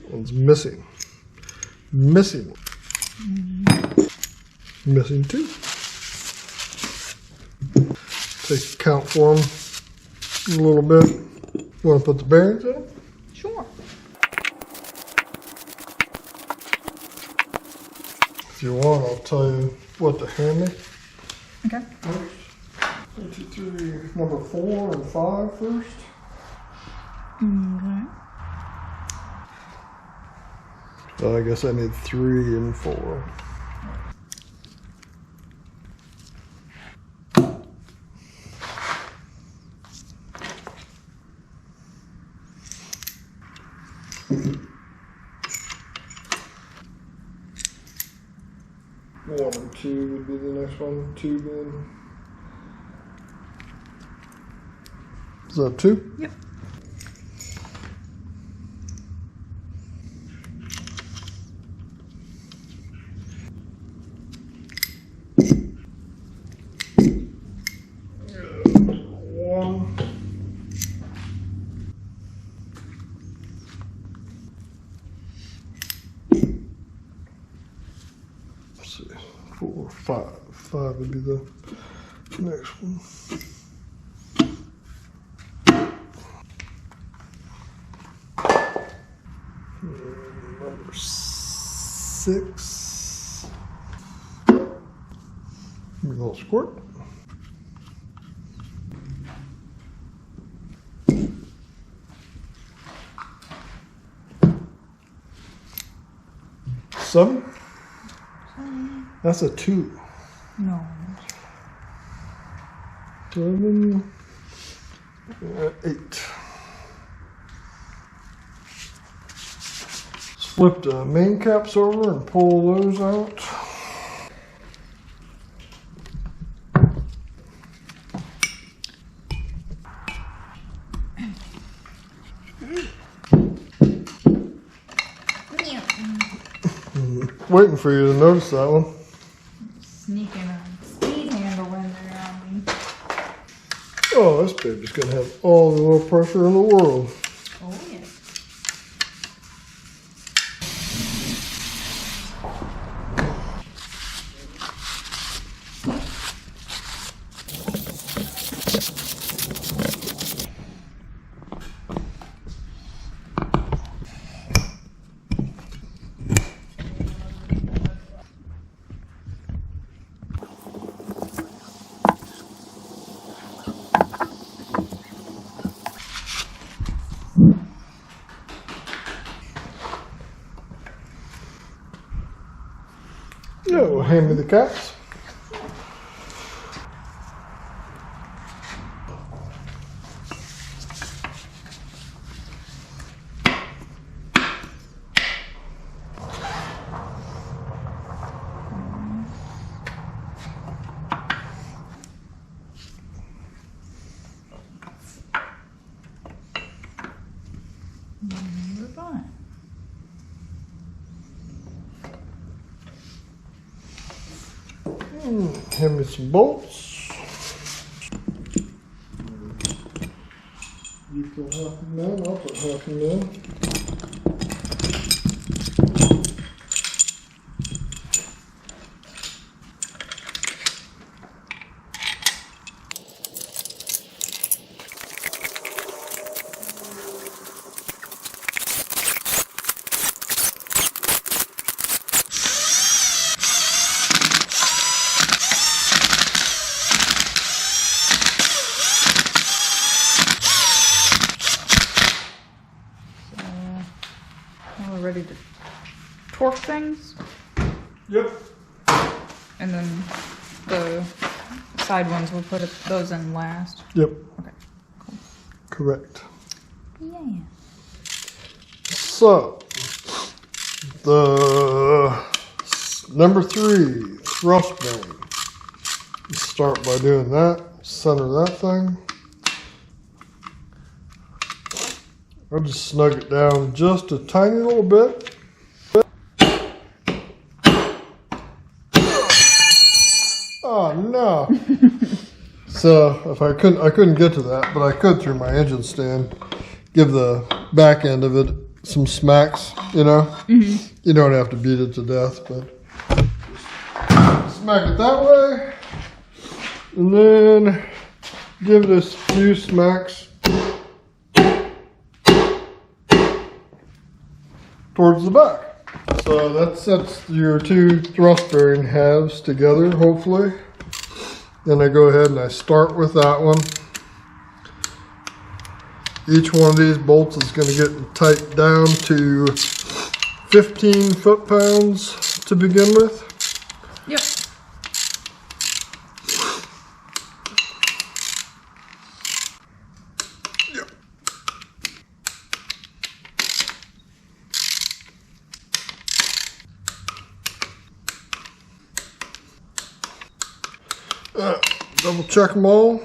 One's missing. Missing. Missing 2. Take count for them a little bit. You want to put the bearings in? Sure. If you want, I'll tell you what to hand me. Okay. First. 1, 2, 3, number 4 and 5 first. Okay. So I guess I need 3 and 4. One and 2 would be the next one. 2 then. Is that 2? Yep. One. Let's see. 4, 5. 5 would be the next one. Number 6. Give me a little squirt. Seven? That's a 2. No. 7. 8. Flip the main caps over and pull those out. waiting for you to notice that one. Sneaking a speed handle in there on me. Oh, this baby's gonna have all the oil pressure in the world. Oh yeah. Yeah, well, hand me the caps. We're fine. Hand me some bolts. You put half of them in, I'll put half of them in. Now we're ready to torque things, Yep. and then the side ones we'll put those in last. Yep. Okay. Correct. Yeah. So, the number 3 thrust bearing. Start by doing that. Center that thing. I'll just snug it down just a tiny little bit. Oh no! So if I couldn't get to that, but I could through my engine stand. Give the back end of it some smacks, you know. Mm-hmm. You don't have to beat it to death, but just smack it that way, and then give it a few smacks towards the back. So that sets your 2 thrust bearing halves together, hopefully. Then I go ahead and I start with that one. Each one of these bolts is going to get tight down to 15 foot-pounds to begin with. Yep. Double check them all.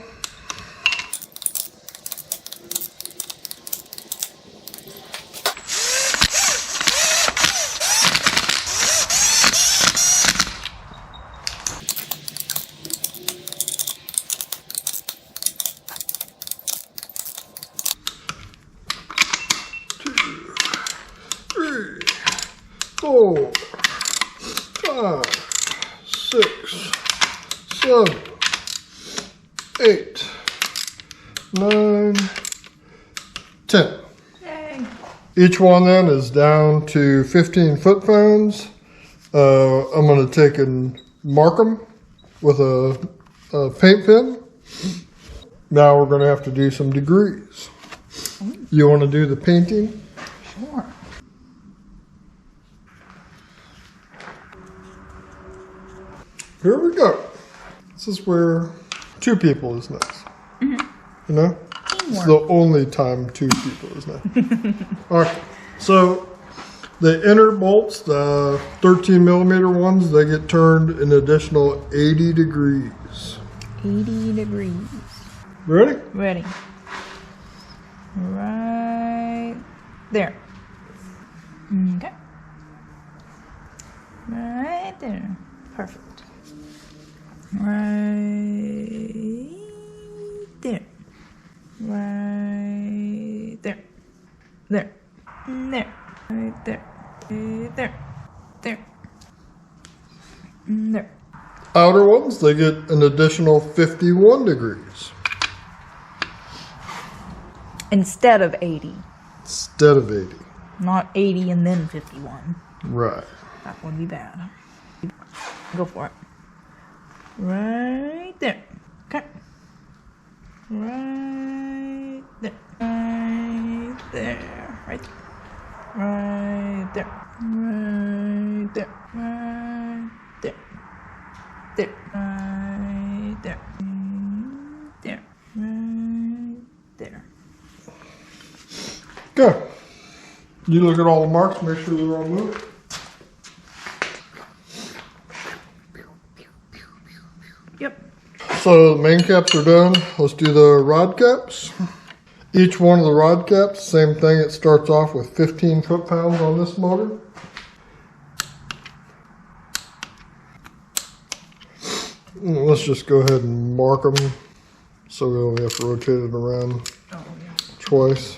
Three, 4, 5, 6, 7, 8, 9, 10. Yay. Each one then is down to 15 foot-pounds. I'm going to take and mark them with a paint pen. Now we're going to have to do some degrees. You want to do the painting? Sure. Here we go. This is where 2 people is nice. Mm-hmm. You know? It's the only time 2 people is nice. Okay. So the inner bolts, the 13 millimeter ones, they get turned an additional 80 degrees. 80 degrees. Ready? Ready. Right there. Okay. Right there. Perfect. Right there. Right there. There. There. Right there. Right there. There. There. Outer ones, they get an additional 51 degrees. Instead of 80. Instead of 80. Not 80 and then 51. Right. That would be bad. Go for it. Right there. Okay. Right there. Right there. Right there. Right there. Right there. Right there. There. Right there. There. Right there. Okay. You look at all the marks, make sure they're all moved. Yep. So the main caps are done. Let's do the rod caps. Each one of the rod caps, same thing. It starts off with 15 foot-pounds on this motor. Let's just go ahead and mark them so we only have to rotate it around twice.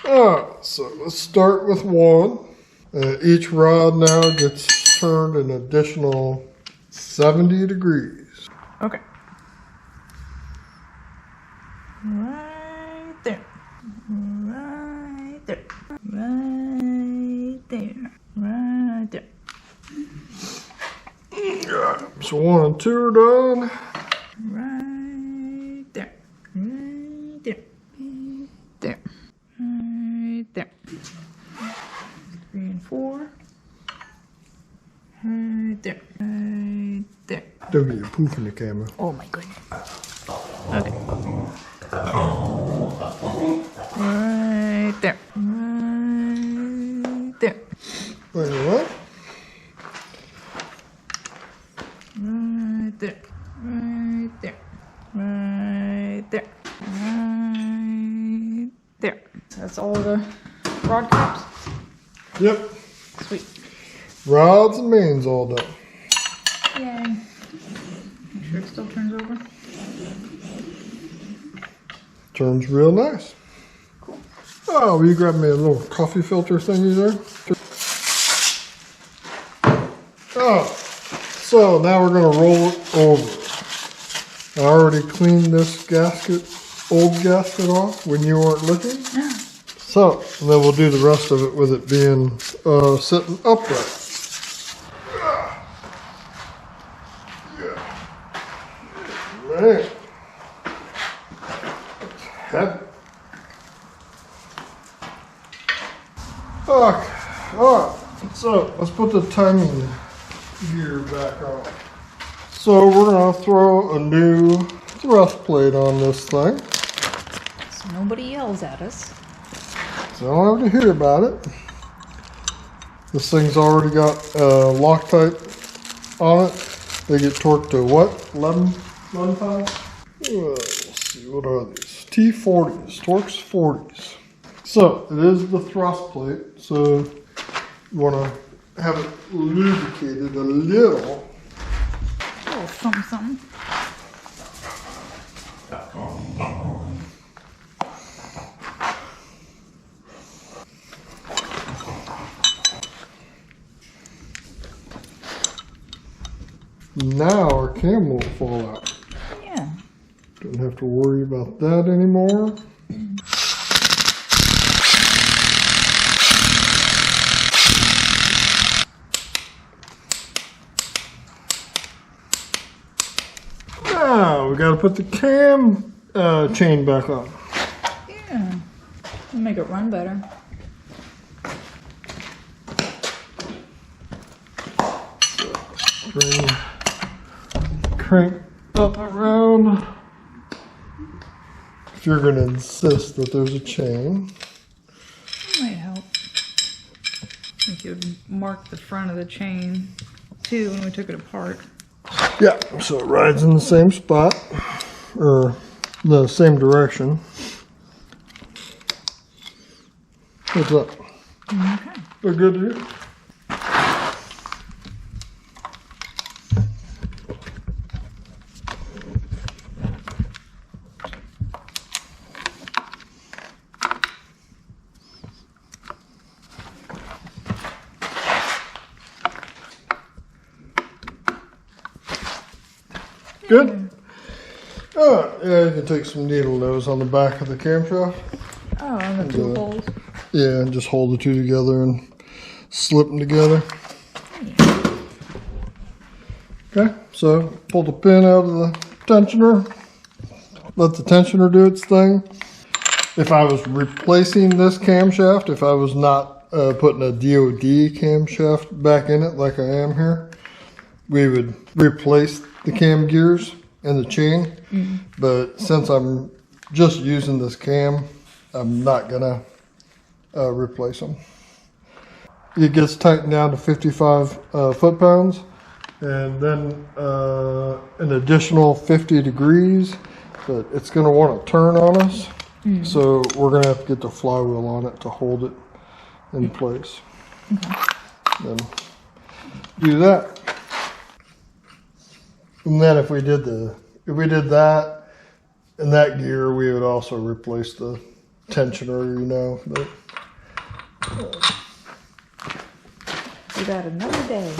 Alright, so let's start with one. Each rod now gets turned an additional 70 degrees. Okay. Right there. Right there. Right there. Right there. So 1 and 2 are done. Right there. Right there. Right there. Right there. 3 and 4. Right there. Right there. Don't get your poof in the camera. Oh my goodness. Okay. Right there. Right there. Wait, what? Right there. Right there. Right there. Right there. That's all the rod caps. Yep. Sweet. Rods and mains all done. Yay. Make sure it still turns over. Turns real nice. Cool. Oh, will you grab me a little coffee filter thingy there? Oh, so now we're going to roll it over. I already cleaned this gasket, old gasket off when you weren't looking. So, and then we'll do the rest of it with it being sitting upright. Man, it's heavy. Okay, alright, so let's put the timing gear back on. So we're going to throw a new thrust plate on this thing. So nobody yells at us. So I don't have to hear about it. This thing's already got Loctite on it. They get torqued to what? 11 pounds? Let's see, what are these? T40s, Torx 40s. So it is the thrust plate, so you want to have it lubricated a little. Oh, something. Now our cam won't fall out. Yeah. Don't have to worry about that anymore. Now we got to put the cam chain back on. Make it run better. Crank up around. If you're going to insist that there's a chain. Might help. We could mark the front of the chain too when we took it apart. Yeah, so it rides in the same spot, or the same direction. What's up? Okay. We're good to you? Good? Yeah, you can take some needle nose on the back of the camshaft. Oh, and the two holes. Yeah, and just hold the two together and slip them together. Okay, so pull the pin out of the tensioner. Let the tensioner do its thing. If I was replacing this camshaft, if I was not putting a DOD camshaft back in it like I am here, we would replace the cam gears and the chain. But since I'm just using this cam, I'm not gonna replace them. It gets tightened down to 55 foot-pounds, and then an additional 50 degrees, but it's gonna want to turn on us. So we're gonna have to get the flywheel on it to hold it in place. Then do that. And then if we did that in that gear, we would also replace the tensioner, you know. But, We got another day.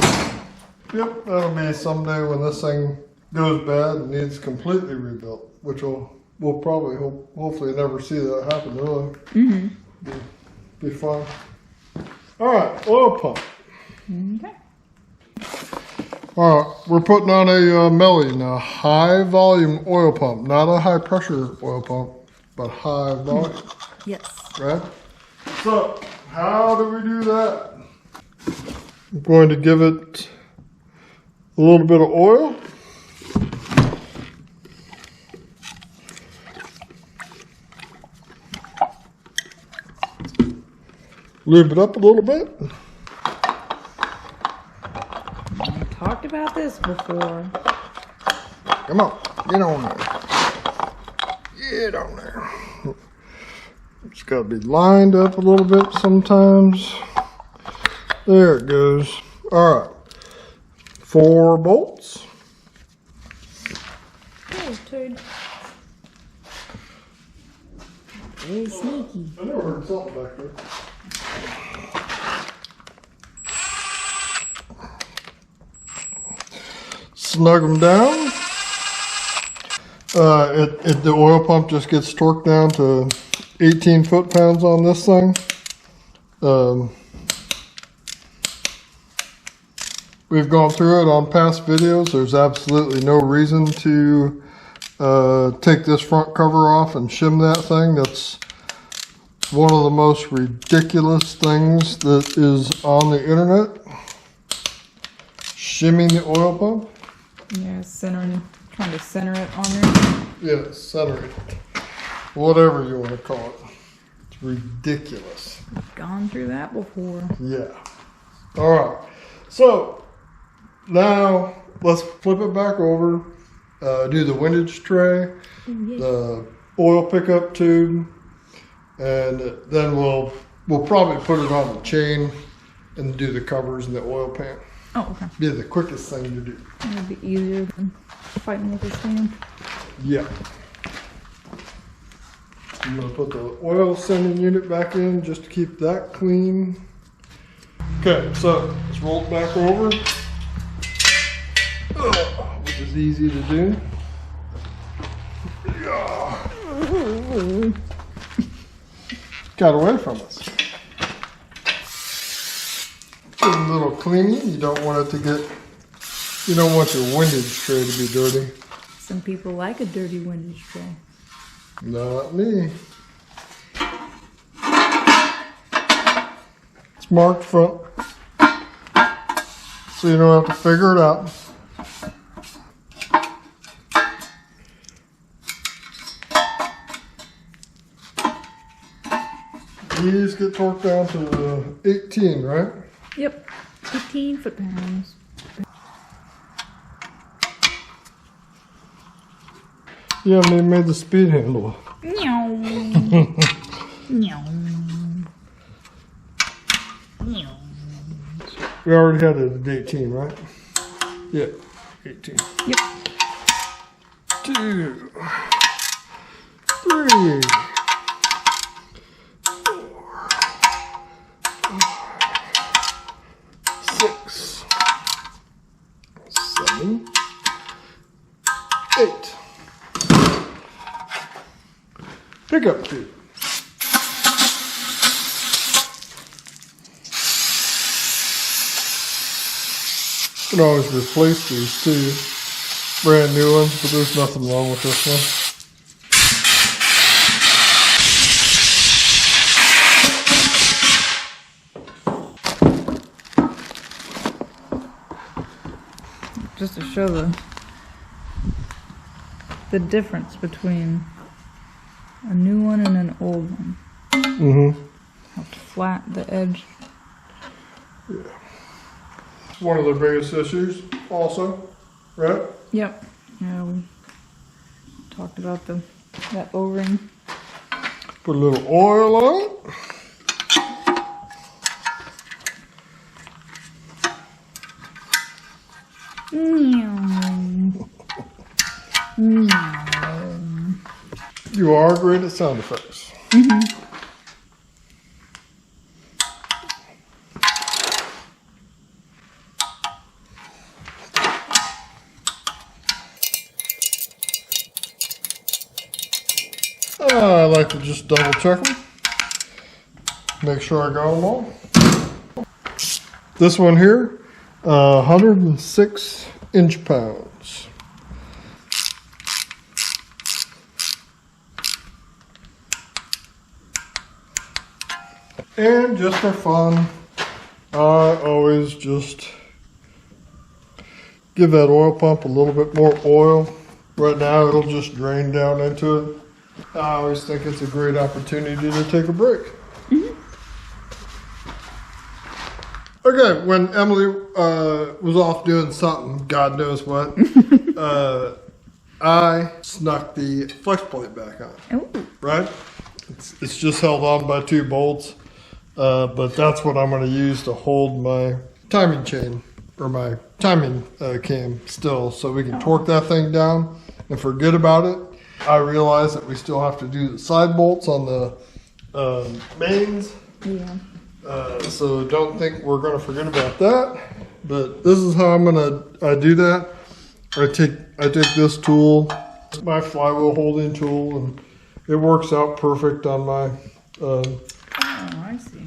yep, that'll be someday when this thing goes bad and needs completely rebuilt, which we'll probably hopefully never see that happen, really. Be fun. All right, oil pump. Okay. All right, we're putting on a Melly now, high volume oil pump, not a high pressure oil pump, but high volume, Yes. right? So, how do we do that? I'm going to give it a little bit of oil. Lube it up a little bit. We talked about this before. Come on, get on there. Get on there. It's got to be lined up a little bit sometimes. There it goes. All right. 4 bolts. Oh, dude. Very sneaky. I never heard something back there. Snug them down. The oil pump just gets torqued down to 18 foot-pounds on this thing. We've gone through it on past videos. There's absolutely no reason to take this front cover off and shim that thing. That's one of the most ridiculous things that is on the internet. Shimming the oil pump. Yeah, trying to center it on there. Yeah, center it. Whatever you want to call it. It's ridiculous. Gone through that before. Yeah. All right. So now let's flip it back over. Do the windage tray, the oil pickup tube, and then we'll probably put it on the chain and do the covers and the oil pan. Oh, okay. Be the quickest thing to do. It'll be easier than fighting with this thing. Yeah. I'm going to put the oil sending unit back in just to keep that clean. Okay, so let's roll it back over, which is easy to do. Got away from us. Give it a little cleaning. You don't want your windage tray to be dirty. Some people like a dirty windage tray. Not me. It's marked front, so you don't have to figure it out. These get torqued down to 18, right? Yep, 18 foot-pounds. Yeah, they made the speed handle. Meow. Meow. Meow. We already had it at 18, right? Yeah, 18. Yep. 2, 3, 6, 7, 8. Pickup tube. You can always replace these too. Brand new ones, but there's nothing wrong with this one. Just to show the difference between a new one and an old one. Mm-hmm. How flat the edge. Yeah. It's one of the biggest issues also, right? Yep. Yeah, we talked about that O-ring. Put a little oil on it. Meow. Meow. You are great at sound effects. Mm-hmm. I like to just double check them. Make sure I got them all. This one here, 106 inch-pounds. And just for fun, I always just give that oil pump a little bit more oil. Right now it'll just drain down into it. I always think it's a great opportunity to take a break. Mm-hmm. Okay, when Emily was off doing something, God knows what, I snuck the Flexplate back on. Ooh. Right? It's just held on by 2 bolts, but that's what I'm going to use to hold my timing chain, or my timing cam still, so we can torque that thing down and forget about it. I realize that we still have to do the side bolts on the mains. Yeah. So don't think we're going to forget about that. But this is how I'm going to do that. I take this tool, my flywheel holding tool, and it works out perfect on my Oh, I see.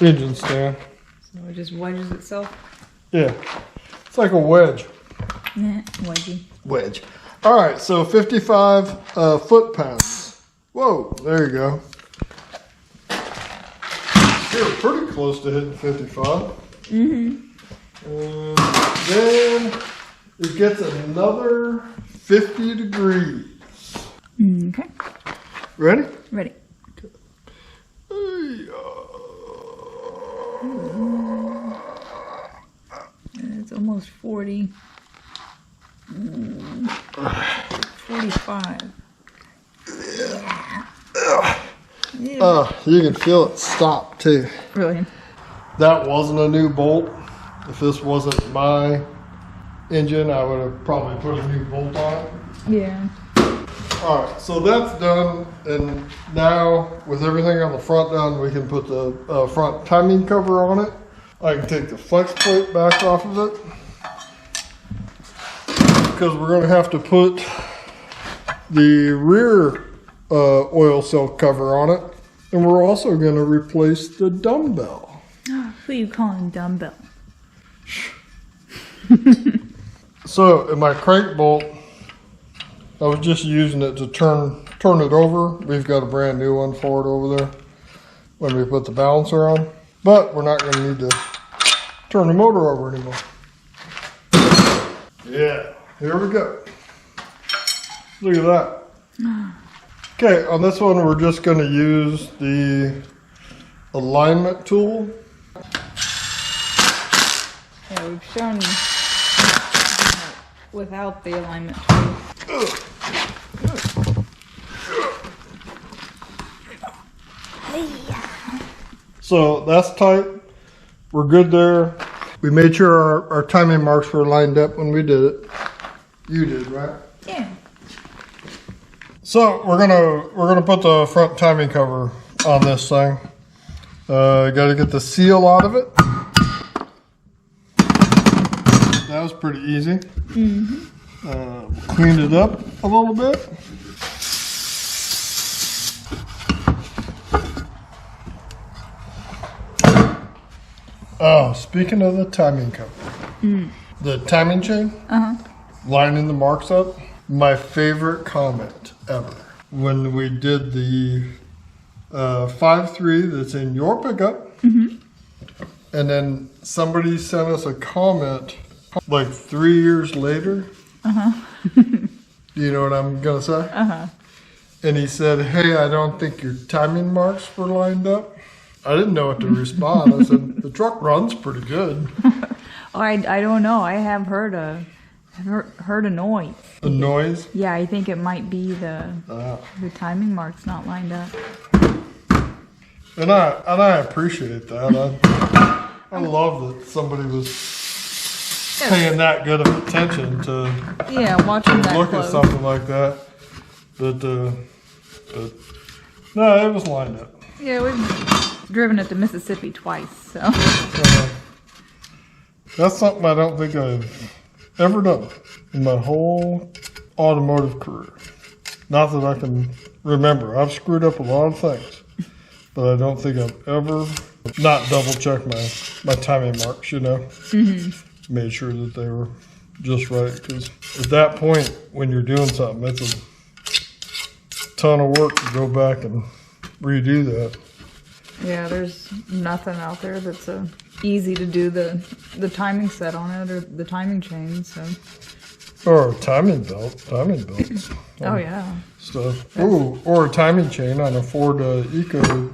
engine stand. So it just wedges itself? Yeah, it's like a wedge. Nah, wedgie. Wedge. All right, so 55 foot-pounds. Whoa, there you go. You're pretty close to hitting 55. Mm-hmm. And then it gets another 50 degrees. Okay. Ready? Ready. It's almost 40. 45. You can feel it stop too. Really? That wasn't a new bolt. If this wasn't my engine, I would have probably put a new bolt on it. Yeah. All right, so that's done, and now with everything on the front done, we can put the front timing cover on it. I can take the flex plate back off of it, because we're going to have to put the rear oil cell cover on it, and we're also going to replace the dumbbell. Who you calling dumbbell? So in my crank bolt, I was just using it to turn it over. We've got a brand new one for it over there when we put the balancer on. But we're not going to need to turn the motor over anymore. Yeah, here we go. Look at that. Okay, on this one we're just going to use the alignment tool. Yeah, we've shown without the alignment tool. So that's tight. We're good there. We made sure our timing marks were lined up when we did it. You did, right? Yeah. So we're gonna put the front timing cover on this thing. Got to get the seal out of it. That was pretty easy. Cleaned it up a little bit. Oh, speaking of the timing cover, the timing chain, lining the marks up. My favorite comment ever when we did the 5.3 that's in your pickup, and then somebody sent us a comment like 3 years later. You know what I'm gonna say? And he said, "Hey, I don't think your timing marks were lined up." I didn't know what to respond. I said, "The truck runs pretty good." I don't know. I have heard a noise. The noise? Yeah, I think it might be the timing marks not lined up. And I appreciate that. I love that somebody was paying that good of attention to watching that look close. at something like that. But no, it was lined up. Yeah, we've driven it to Mississippi twice, so. That's something I don't think I've ever done in my whole automotive career. Not that I can remember. I've screwed up a lot of things, but I don't think I've ever not double checked my timing marks, you know. Made sure that they were just right, because at that point when you're doing something, it's a ton of work to go back and redo that. Yeah, there's nothing out there that's easy to do the timing set on it or the timing chain, so. Or a timing belt. Oh yeah. Stuff. Ooh, or a timing chain on a Ford Eco.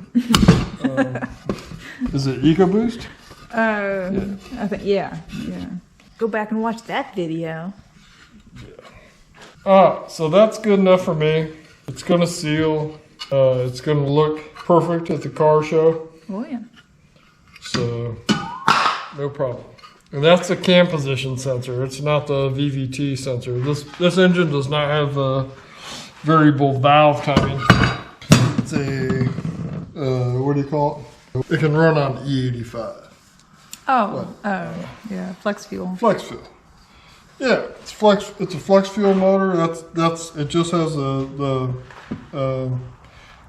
Is it EcoBoost? I think yeah. Go back and watch that video. So that's good enough for me. It's gonna seal. It's gonna look perfect at the car show. Oh yeah. So no problem. And that's the cam position sensor. It's not the VVT sensor. This engine does not have a variable valve timing. It's a what do you call it? It can run on E85. Yeah, flex fuel. Flex fuel. Yeah, it's flex. It's a flex fuel motor. That's. It just has the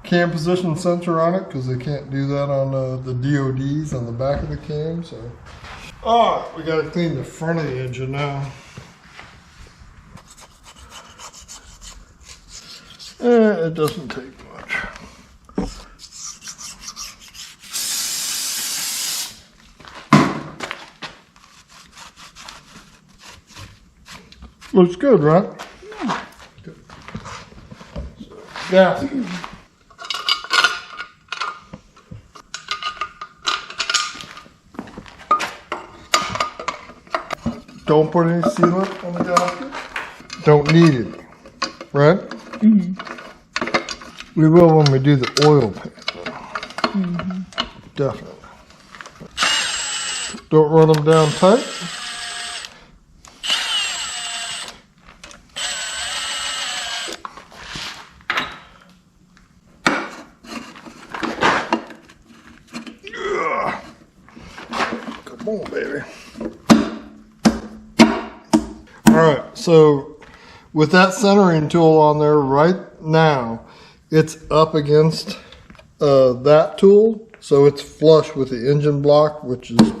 cam position sensor on it because they can't do that on the DODs on the back of the cam. So, we got to clean the front of the engine now. It doesn't take much. Looks good, right? Yeah. Good. Gasket. Don't put any sealant on the gasket. Don't need it, right? We will when we do the oil pan. Definitely. Don't run them down tight. Come on, baby. Alright, so with that centering tool on there right now, it's up against that tool, so it's flush with the engine block, which is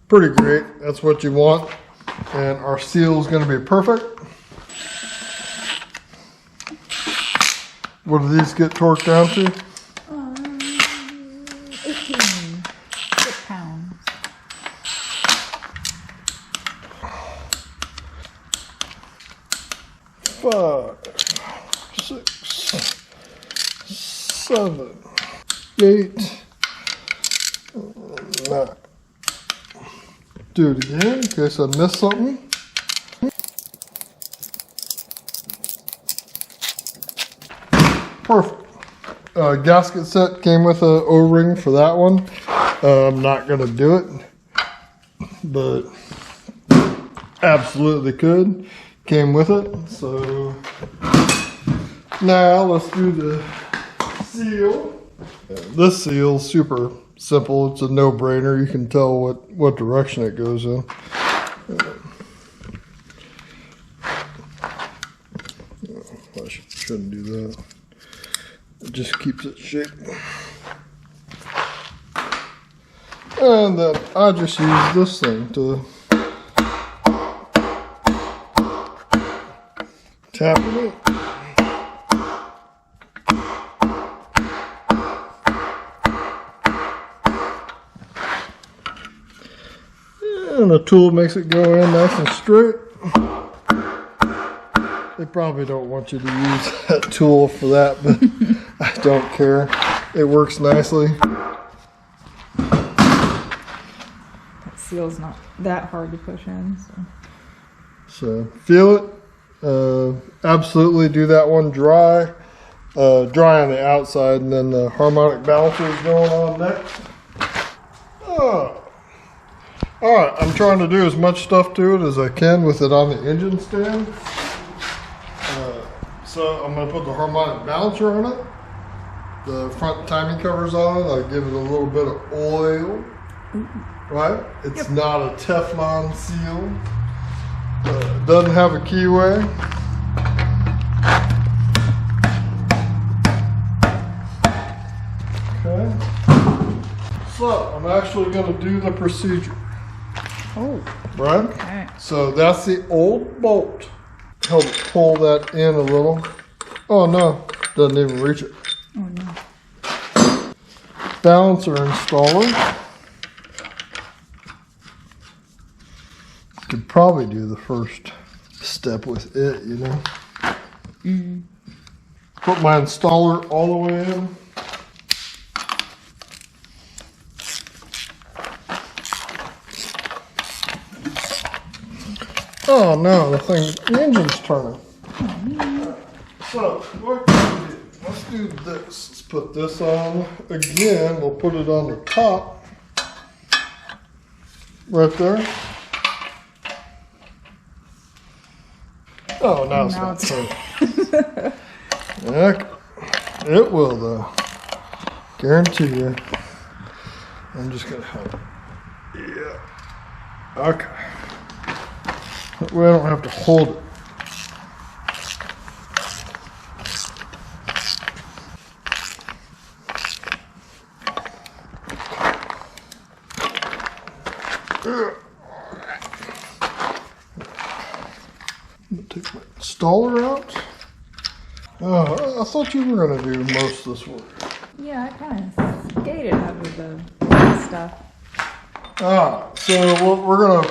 pretty great. That's what you want. And our seal is going to be perfect. What do these get torqued down to? 18. pounds. Five, 6, 7, 8, 9. Do it again in case I missed something. Perfect. Gasket set came with a O-ring for that one. I'm not going to do it, but absolutely could. Came with it. So now let's do the seal. This seal is super simple. It's a no-brainer. You can tell what direction it goes in. I shouldn't do that. It just keeps it shaped. And then I just use this thing to tap it in. And the tool makes it go in nice and straight. They probably don't want you to use that tool for that, but I don't care. It works nicely. That seal's not that hard to push in. So feel it. Absolutely do that one dry. Dry on the outside, and then the harmonic balancer is going on next. Alright, I'm trying to do as much stuff to it as I can with it on the engine stand. So I'm going to put the harmonic balancer on it. The front timing covers on it. I'll give it a little bit of oil. Right? It's not a Teflon seal. It doesn't have a keyway. Okay. So I'm actually going to do the procedure. Oh. Right? Okay. So that's the old bolt. Help pull that in a little. Oh no, doesn't even reach it. Oh no. Balancer installer. Could probably do the first step with it, you know. Put my installer all the way in. Oh no, the engine's turning. So, what can we do? Let's do this. Let's put this on again. We'll put it on the top. Right there. Oh, now it's not turning. Heck, it will though. Guarantee you. I'm just gonna help. Yeah. Okay. That way I don't have to hold it. I'm gonna take my installer out. I thought you were gonna do most of this work. Yeah, I kind of skated over the stuff. So we're gonna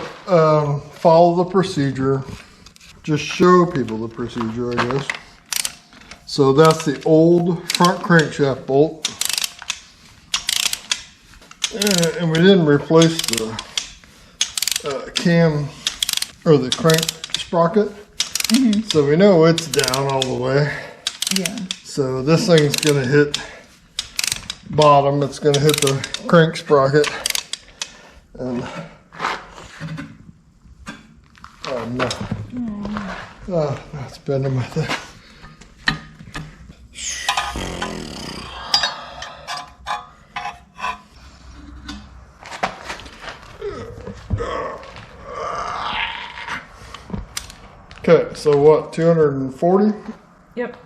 follow the procedure. Just show people the procedure, I guess. So that's the old front crankshaft bolt. And we didn't replace the cam or the crank sprocket. So we know it's down all the way. Yeah. So this thing's gonna hit bottom. It's gonna hit the crank sprocket. And oh no. Oh, that's bending my thing. Okay, so what, 240? Yep.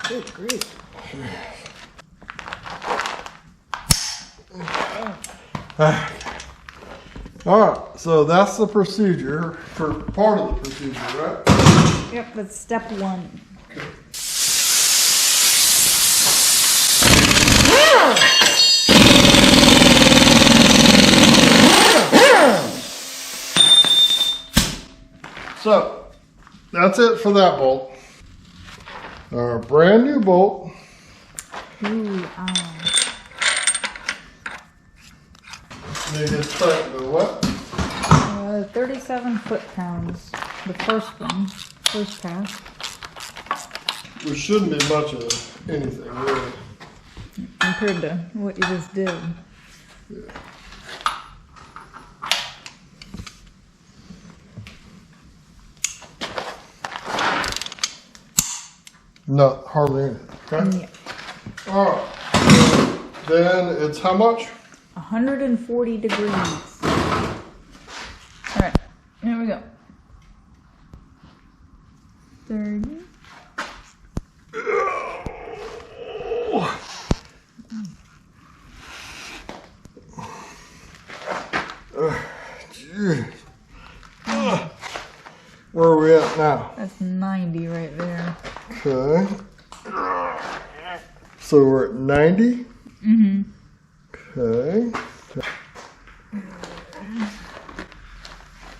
Good grief. All right, so that's the procedure for part of the procedure, right? Yep, that's step one. So that's it for that bolt. Our brand new bolt. Ooh, Need to tighten the what? 37 foot-pounds. The first one, first pass. Which shouldn't be much of anything, really. Compared to what you just did. Yeah. Not hardly any. Okay. Yeah. All right. Then it's how much? 140 degrees. All right, here we go. 30. Where are we at now? That's 90 right there. Okay. So we're at 90? Mm-hmm. Okay.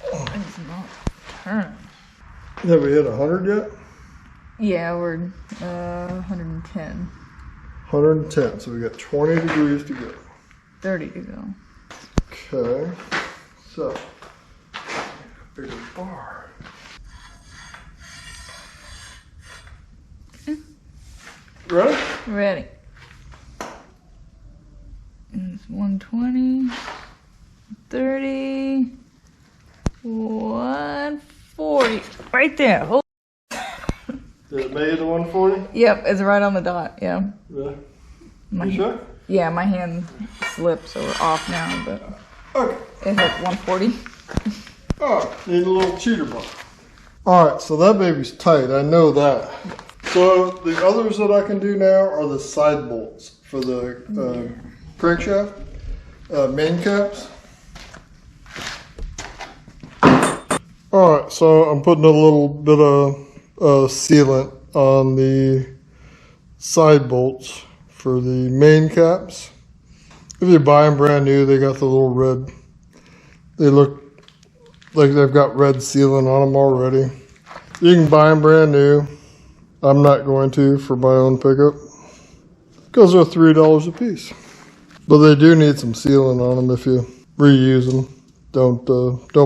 It's not turning. Have we hit 100 yet? Yeah, we're 110. 110. So we got 20 degrees to go. 30 to go. Okay. So, bigger bar. Ready? Ready. It's 120, 30, 140. Right there. Hold. Did it make it to 140? Yep, it's right on the dot. Yeah. Really? My, You sure? yeah, my hand slipped, so we're off now, but Okay. it hit 140. Oh, need a little cheater bar. Alright, so that baby's tight. I know that. So the others that I can do now are the side bolts for the crankshaft, main caps. Alright, so I'm putting a little bit of sealant on the side bolts for the main caps. If you buy them brand new, they got the little red, they look like they've got red sealant on them already. You can buy them brand new. I'm not going to for my own pickup because they're $3 a piece. But they do need some sealant on them if you reuse them. Don't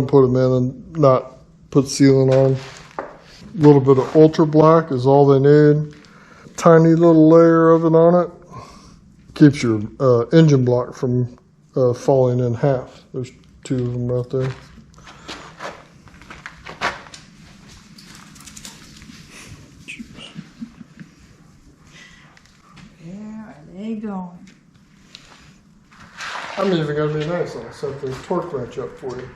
put them in and not put sealant on them. A little bit of ultra black is all they need. Tiny little layer of it on it. Keeps your engine block from falling in half. There's 2 of them out there. There they go. I'm even gonna be nice. I'll set the torque wrench up for you.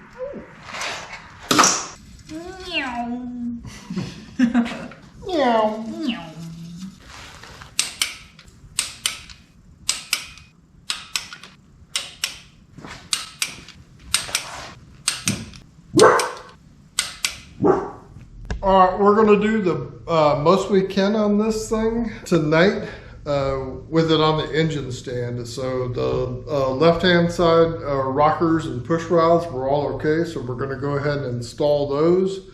Meow. Meow. Meow. All right, we're gonna do the most we can on this thing tonight with it on the engine stand. So the left-hand side rockers and push rods were all okay. So we're gonna go ahead and install those.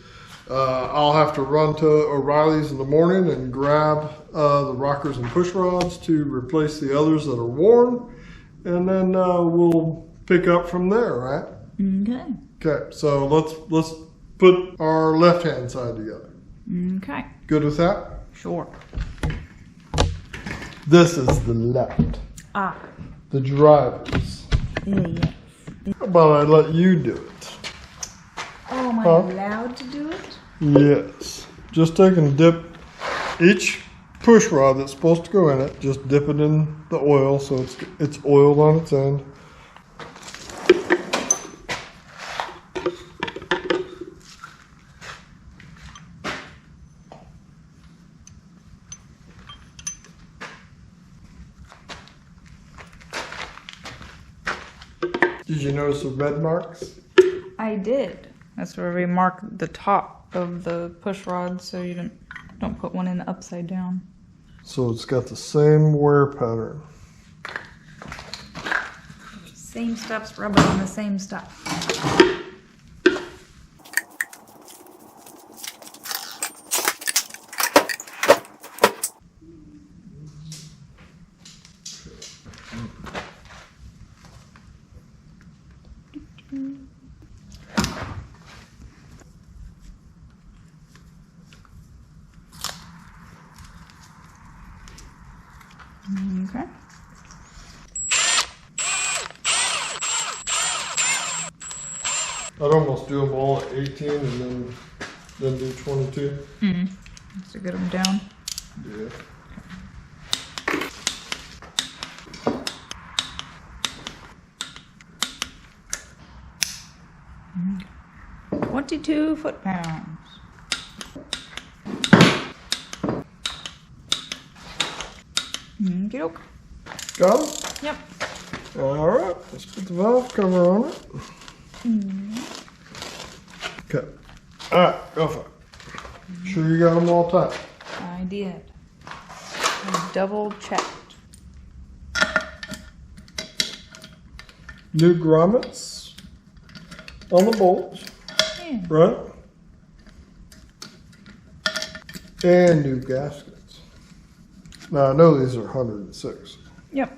I'll have to run to O'Reilly's in the morning and grab the rockers and push rods to replace the others that are worn. And then we'll pick up from there, right? Okay. Okay, so let's put our left-hand side together. Okay. Good with that? Sure. This is the left. Ah. The drivers. Yes. How about I let you do it? Oh, am I Huh? allowed to do it? Yes. Just take and dip each push rod that's supposed to go in it. Just dip it in the oil so it's oiled on its end. Did you notice the red marks? I did. That's where we mark the top of the push rod so you don't put one in upside down. So it's got the same wear pattern. Same steps, rub it on the same stuff. Okay. I'd almost do them all at 18 and then do 22. Just to get them down. Yeah. Mm. 22 foot-pounds. Okey doke. Got 'em? Yep. All right, let's put the valve cover on it. Okay. All right, go for it. Sure you got them all tight? I did. I double checked. New grommets on the bolts, Yeah. right? And new gaskets. Now I know these are 106. Yep.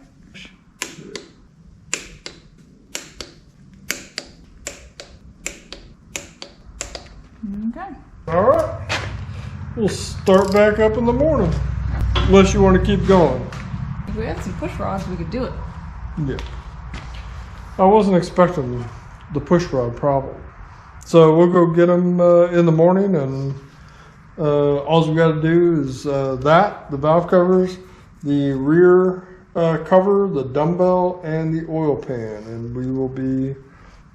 Okay. All right. We'll start back up in the morning. Unless you want to keep going. If we had some push rods, we could do it. Yeah. I wasn't expecting the push rod problem. So we'll go get them in the morning, and all we got to do is the valve covers, the rear cover, the dumbbell, and the oil pan, and we will be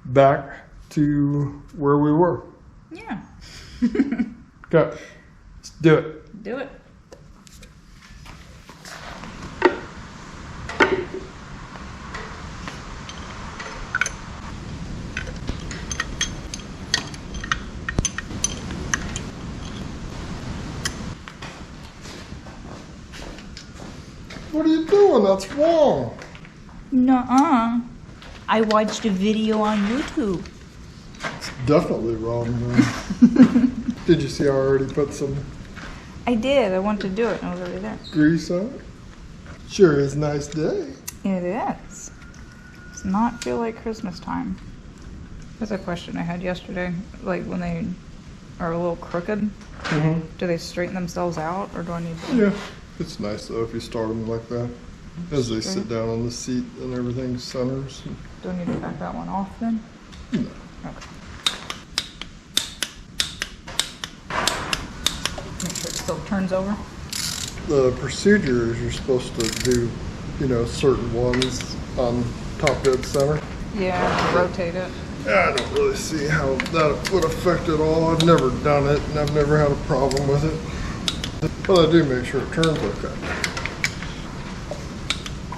back to where we were. Yeah. Okay, let's do it. Do it. What are you doing? That's wrong. Nuh-uh. I watched a video on YouTube. It's definitely wrong, man. Did you see I already put some I did. I wanted to do it. I was already there. grease on it? Sure is a nice day. It is. Does not feel like Christmas time. That's a question I had yesterday. Like when they are a little crooked, do they straighten themselves out, or do I need to? Yeah, it's nice though if you start them like that. As they sit down on the seat and everything centers. Do I need to back that one off then? No. Okay. Make sure it still turns over. The procedure is you're supposed to do, certain ones on top dead center. Yeah, rotate it. I don't really see how that would affect it all. I've never done it, and I've never had a problem with it. But I do make sure it turns okay.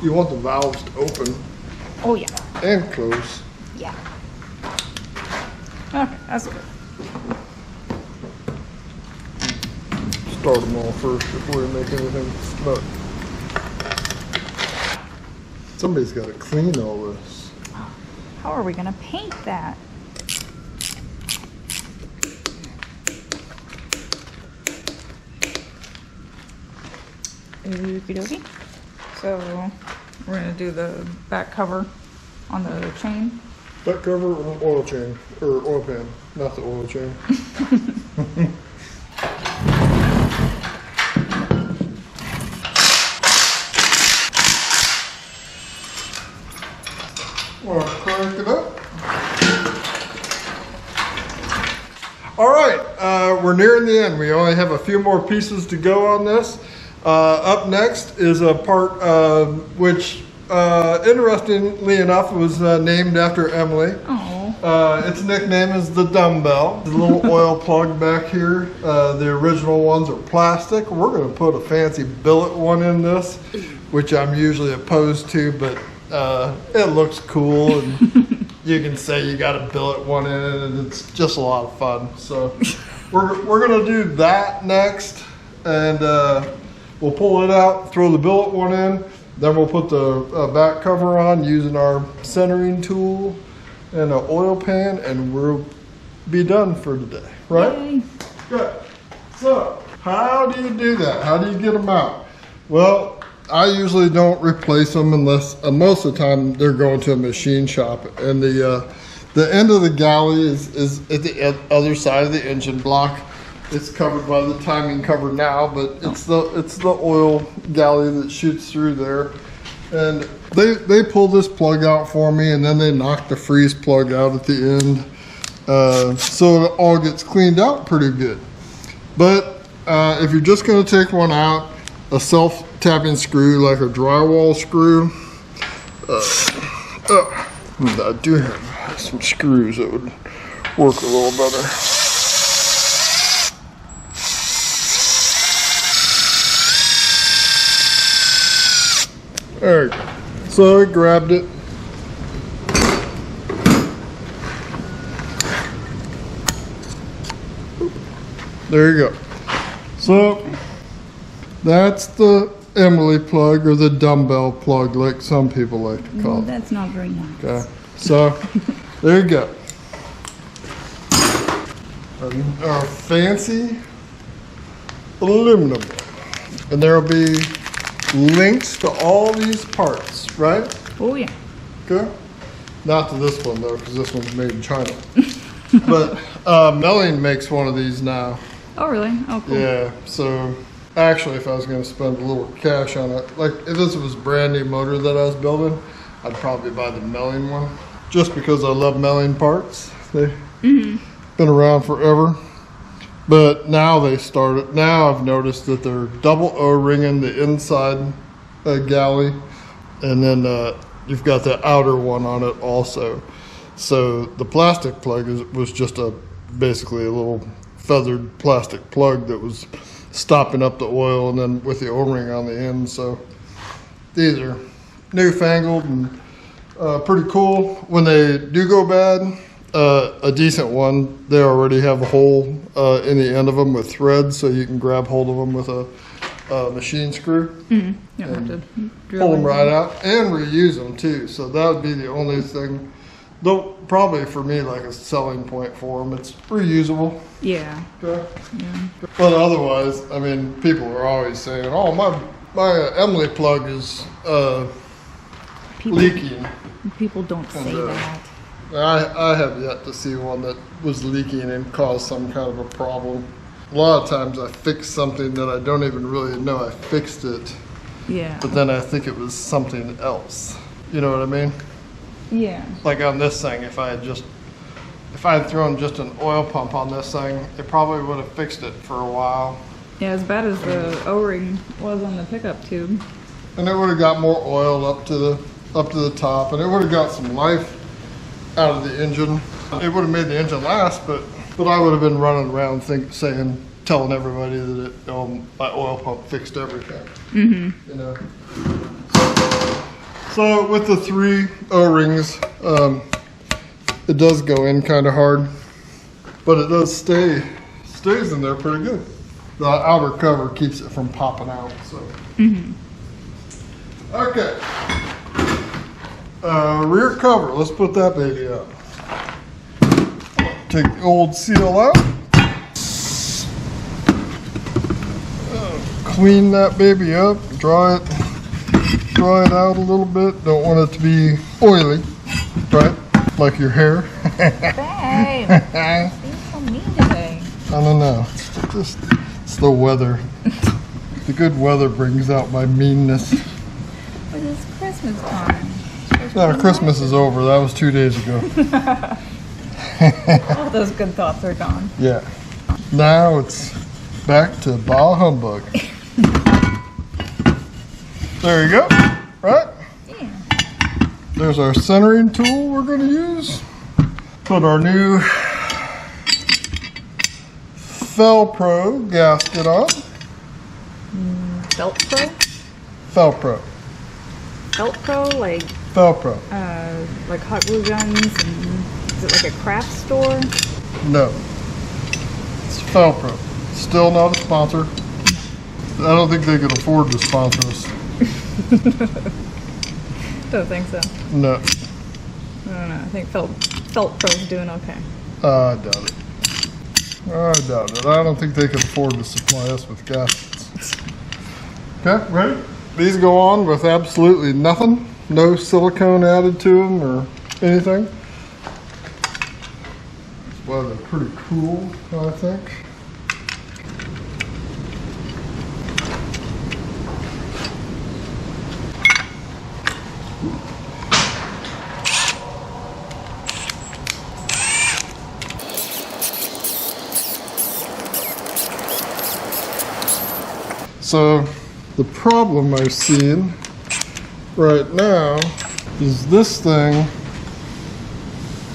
You want the valves to open Oh yeah. and close. Yeah. Okay, that's good. Start them all first before you make anything stuck. Somebody's got to clean all this. How are we gonna paint that? Okie dokie. So we're gonna do the back cover on the chain. Back cover or oil chain, or oil pan, not the oil chain. Well, crank it up. All right, we're nearing the end. We only have a few more pieces to go on this. Up next is a part which, interestingly enough, was named after Emily. Oh. Its nickname is the dumbbell. The little oil plug back here. The original ones are plastic. We're going to put a fancy billet one in this, which I'm usually opposed to, but it looks cool, and you can say you got a billet one in it, and it's just a lot of fun. So we're going to do that next, and we'll pull it out, throw the billet one in, then we'll put the back cover on using our centering tool and an oil pan, and we'll be done for today, right? Yay. Good. So, how do you do that? How do you get them out? Well, I usually don't replace them unless, most of the time, they're going to a machine shop, and the The end of the galley is at the other side of the engine block. It's covered by the timing cover now, but it's the oil galley that shoots through there. And they pulled this plug out for me, and then they knocked the freeze plug out at the end. So it all gets cleaned out pretty good. But if you're just gonna take one out, a self-tapping screw like a drywall screw, I do have some screws that would work a little better. There you go. So I grabbed it. There you go. So that's the Emily plug, or the dumbbell plug, like some people like to call it. That's not very nice. Okay. So there you go. Our fancy aluminum. And there'll be links to all these parts, right? Oh yeah. Okay. Not to this one though, because this one's made in China. But Melling makes one of these now. Oh really? Oh cool. Yeah. So actually, if I was going to spend a little cash on it, like if this was a brand new motor that I was building, I'd probably buy the Melling one, just because I love Melling parts. They've been around forever. But now now I've noticed that they're double O-ringing the inside galley, and then you've got the outer one on it also. So the plastic plug was just basically a little feathered plastic plug that was stopping up the oil, and then with the O-ring on the end. So these are newfangled and pretty cool. When they do go bad, a decent one, they already have a hole in the end of them with threads, so you can grab hold of them with a machine screw. You don't have to drill Pull them in. right out and reuse them too. So that would be the only thing, though probably for me, like a selling point for them. It's reusable. Yeah. Okay. Yeah. But otherwise, I mean, people are always saying, "Oh, my Emily plug is leaking." People don't say And, that. I have yet to see one that was leaking and caused some kind of a problem. A lot of times I fix something that I don't even really know I fixed it, Yeah. but then I think it was something else. You know what I mean? Yeah. Like on this thing, if I had thrown just an oil pump on this thing, it probably would have fixed it for a while. Yeah, as bad as the O-ring was on the pickup tube. And it would have got more oil up to the top, and it would have got some life out of the engine. It would have made the engine last, but I would have been running around telling everybody that my oil pump fixed everything. You know. So with the 3 O-rings, it does go in kind of hard, but it does stays in there pretty good. The outer cover keeps it from popping out. So. Okay. Rear cover. Let's put that baby up. Take the old seal out. Clean that baby up. Dry it out a little bit. Don't want it to be oily, right? Like your hair. Babe, you're so mean today. I don't know. It's the weather. The good weather brings out my meanness. But it's Christmas time. No, Christmas is over. That was 2 days ago. All those good thoughts are gone. Yeah. Now it's back to bah humbug. There you go. Right? Yeah. There's our centering tool we're going to use. Put our new Felpro gasket on. Felpro? Felpro. Felpro, like Hot Glue guns, and is it like a craft store? No. It's Felpro. Still not a sponsor. I don't think they could afford to sponsor us. Don't think so. No. I don't know. I think Felpro's doing okay. I doubt it. I doubt it. I don't think they can afford to supply us with gaskets. Okay, ready? These go on with absolutely nothing. No silicone added to them or anything. weather pretty cool, I think. So the problem I'm seeing right now is this thing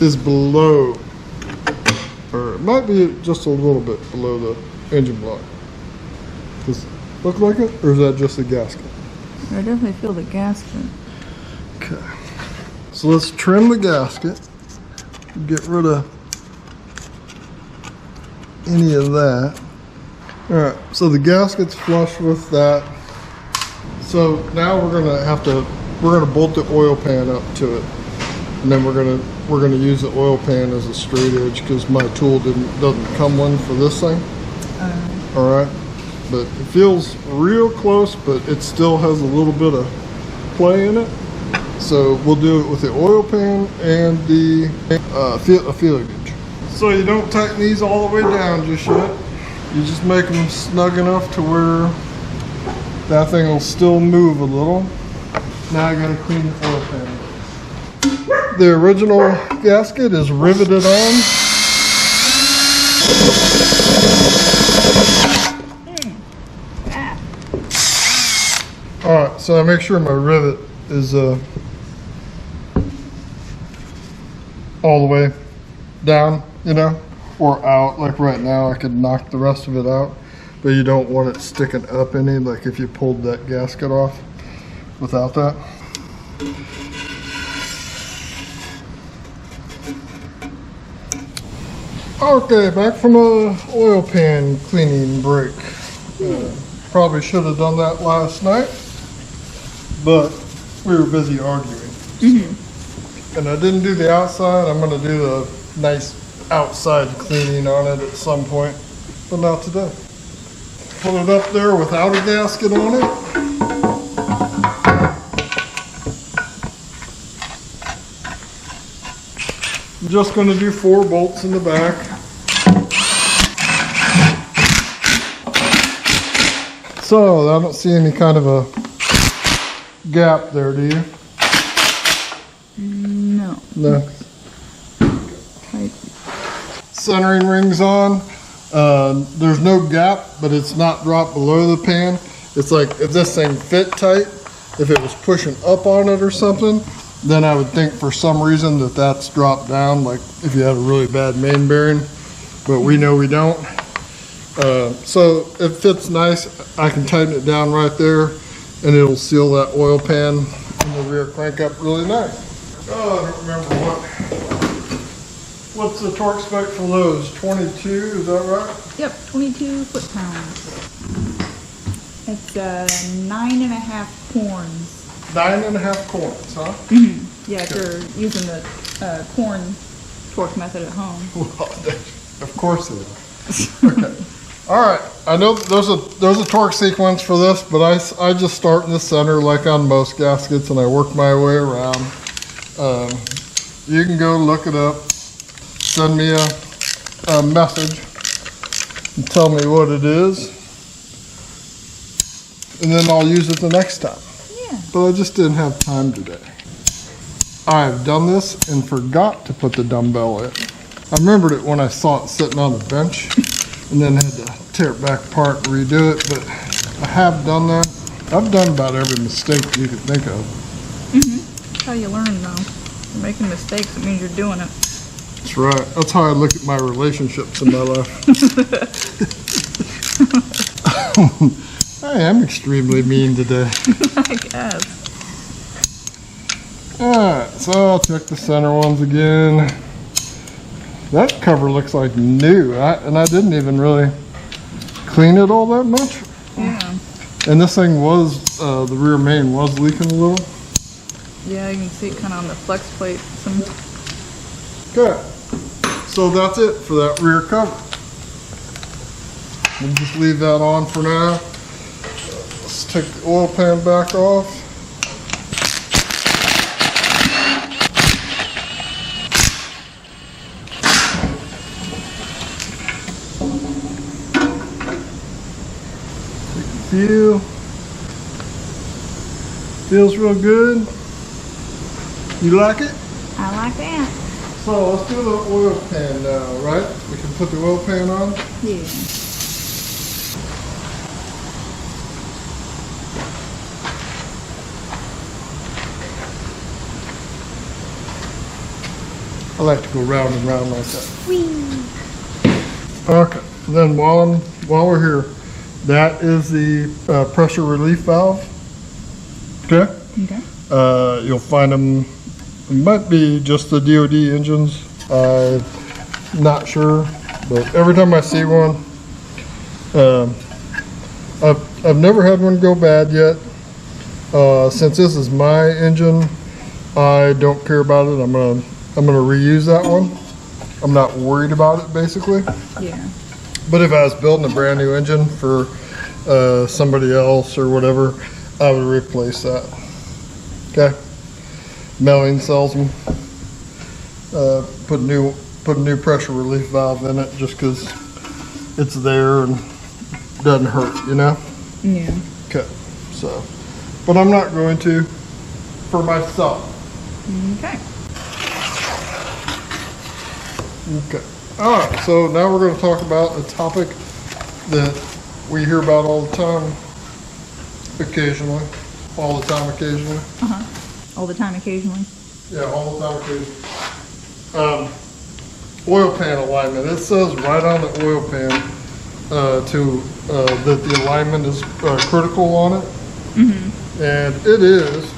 is below, or it might be just a little bit below the engine block. Does it look like it, or is that just a gasket? I definitely feel the gasket. Okay. So let's trim the gasket, get rid of any of that. Alright, so the gasket's flush with that. So now we're gonna bolt the oil pan up to it. And then we're gonna use the oil pan as a straight edge because my tool doesn't come one for this thing. Alright. But it feels real close, but it still has a little bit of play in it. So we'll do it with the oil pan and the feeler gauge. So you don't tighten these all the way down just yet. You just make them snug enough to where that thing will still move a little. Now I gotta clean the oil pan. The original gasket is riveted on. Alright, so I make sure my rivet is all the way down, you know, or out. Like right now I could knock the rest of it out, but you don't want it sticking up any, like if you pulled that gasket off without that. Okay, back from a oil pan cleaning break. Probably should have done that last night, but we were busy arguing. And I didn't do the outside. I'm going to do the nice outside cleaning on it at some point, but not today. Put it up there without a gasket on it. I'm just going to do 4 bolts in the back. So I don't see any kind of a gap there, do you? No. No. Tight. Centering rings on. There's no gap, but it's not dropped below the pan. It's like if this thing fit tight, if it was pushing up on it or something, then I would think for some reason that that's dropped down, like if you had a really bad main bearing, but we know we don't. So it fits nice. I can tighten it down right there and it'll seal that oil pan in the rear crank up really nice. Oh, I don't remember what's the torque spec for those? 22, is that right? Yep, 22 foot-pounds. It's 9.5 corns. 9.5 corns, huh? Yeah, if you're using the corn torque method at home. Well, of course it is. Okay. All right. I know there's a torque sequence for this, but I just start in the center like on most gaskets, and I work my way around. You can go look it up. Send me a message and tell me what it is, and then I'll use it the next time. Yeah. But I just didn't have time today. I've done this and forgot to put the dumbbell in. I remembered it when I saw it sitting on the bench and then had to tear it back apart and redo it, but I have done that. I've done about every mistake you could think of. That's how you learn, though. You're making mistakes, it means you're doing it. That's right. That's how I look at my relationships in my life. I am extremely mean today. I guess. Alright, so I'll check the center ones again. That cover looks like new, and I didn't even really clean it all that much. Yeah. And this thing was, the rear main was leaking a little. Yeah, you can see it kind of on the flex plate. Okay, so that's it for that rear cover. We'll just leave that on for now. Let's take the oil pan back off. feel. Feels real good. You like it? I like that. So let's do the oil pan now, right? We can put the oil pan on. Yeah. I like to go round and round like that. Whee! Okay, then while we're here, that is the pressure relief valve. Okay? Okay. You'll find them, it might be just the DOD engines. I'm not sure, but every time I see one, I've never had one go bad yet. Since this is my engine, I don't care about it. I'm gonna reuse that one. I'm not worried about it, basically. Yeah. But if I was building a brand new engine for somebody else or whatever, I would replace that. Okay. Melling sells them. Put a new pressure relief valve in it just because it's there and doesn't hurt, you know. Yeah. Okay. So, but I'm not going to for myself. Okay. Okay. All right. So now we're going to talk about a topic that we hear about all the time, occasionally. All the time, occasionally. All the time, occasionally. Yeah, all the time, occasionally. Oil pan alignment. It says right on the oil pan that the alignment is critical on it. And it is.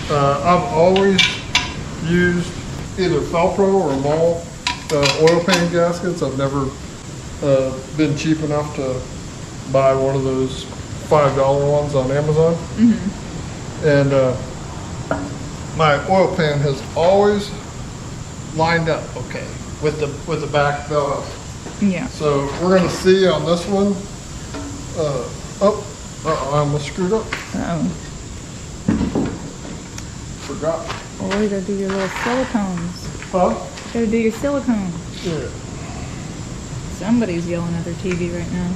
I've always used either Felpro or Mall oil pan gaskets. I've never been cheap enough to buy one of those $5 ones on Amazon. And my oil pan has always lined up okay with the back bell. Yeah. So we're gonna see on this one. I almost screwed up. Uh-oh. Forgot. Oh, you gotta do your little silicones. Huh? You gotta do your silicones. Yeah. Somebody's yelling at their TV right now.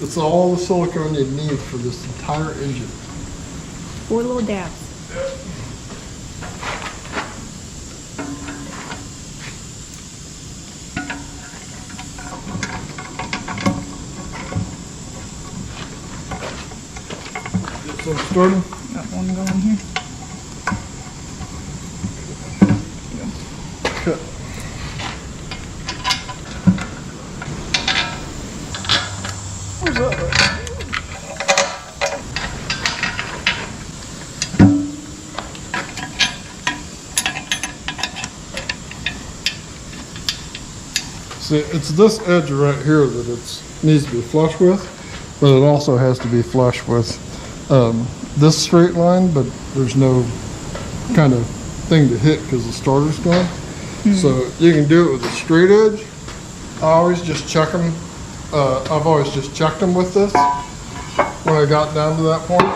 It's all the silicone you need for this entire engine. 4 little dabs. Get some started. Got one going here. Cut. Where's that at? See, it's this edge right here that it needs to be flush with, but it also has to be flush with this straight line, but there's no kind of thing to hit because the starter's gone. So you can do it with a straight edge. I always just check them. I've always just checked them with this when I got down to that point.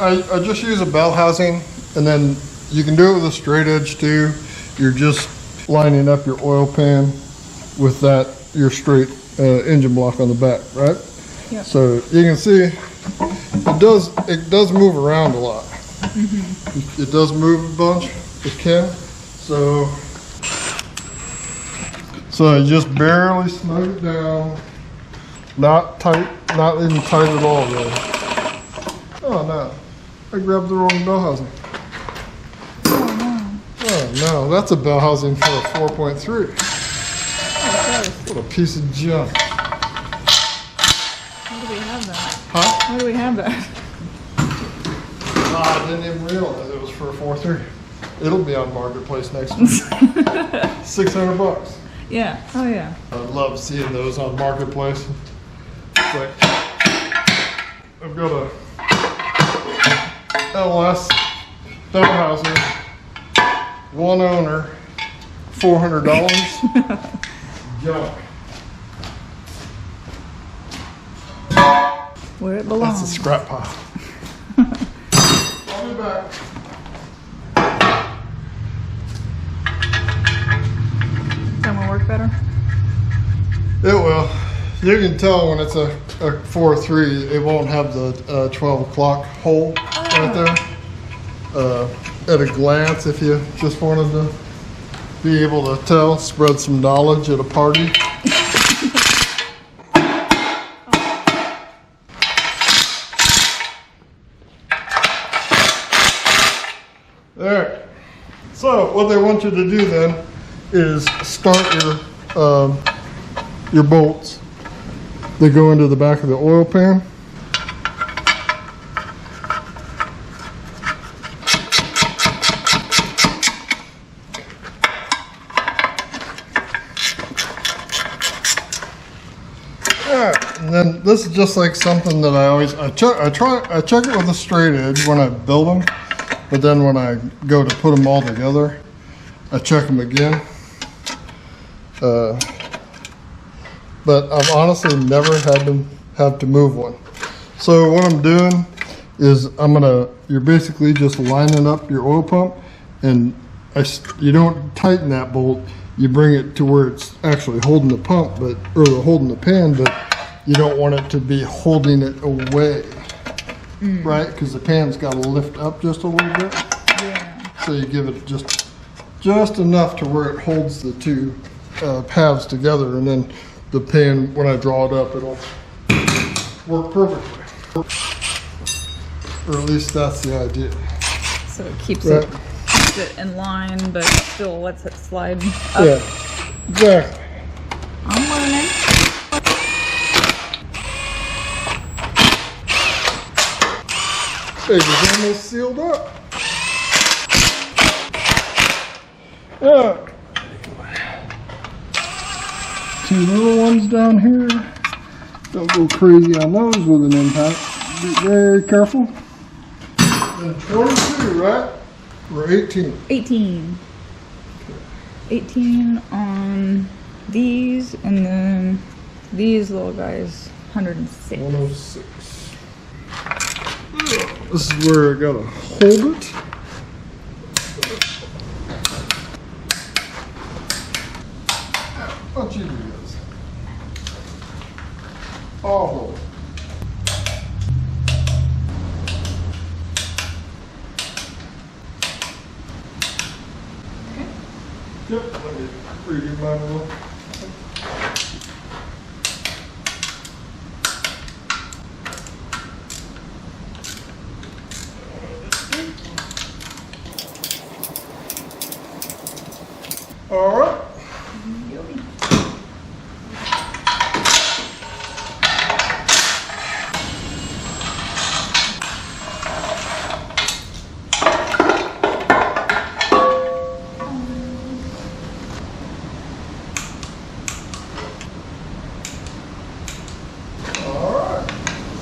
I just use a bell housing, and then you can do it with a straight edge too. You're just lining up your oil pan with your straight engine block on the back, right? Yep. So you can see it does move around a lot. It does move a bunch. It can. So you just barely snug it down. Not tight, not even tight at all really. Oh no, I grabbed the wrong bell housing. Oh no, that's a bell housing for a 4.3. What a piece of junk. How do we have that? Huh? How do we have that? I didn't even realize it was for a 4.3. It'll be on Marketplace next week. $600. Yeah. Oh yeah. I love seeing those on Marketplace. It's like, I've got a LS bell housing, one owner, $400. Junk. Where it belongs. That's a scrap pile. I'll be back. That one work better? It will. You can tell when it's a 4-3, it won't have the 12 o'clock hole right there. At a glance, if you just wanted to be able to tell, spread some knowledge at a party. There. So what they want you to do then is start your bolts. They go into the back of the oil pan. And then this is just like something that I check it with a straight edge when I build them, but then when I go to put them all together, I check them again. But I've honestly never had to move one. So what I'm doing is you're basically just lining up your oil pump, and you don't tighten that bolt. You bring it to where it's actually holding the pump, or holding the pan, but you don't want it to be holding it away, right? Because the pan's got to lift up just a little bit. Yeah. So you give it just enough to where it holds the two halves together, and then the pan, when I draw it up, it'll work perfectly. Or at least that's the idea. So it keeps Right. it in line, but still lets it slide up. Yeah, exactly. I'm learning. Baby's almost sealed up. Yeah. Two little ones down here. Don't go crazy on those with an impact. Be very careful. And 22, right? Or 18. 18. 18 on these, and then these little guys, 106. 106. This is where I gotta hold it. Why don't you do this? I'll hold it. Yep, let me redo mine a little. All right.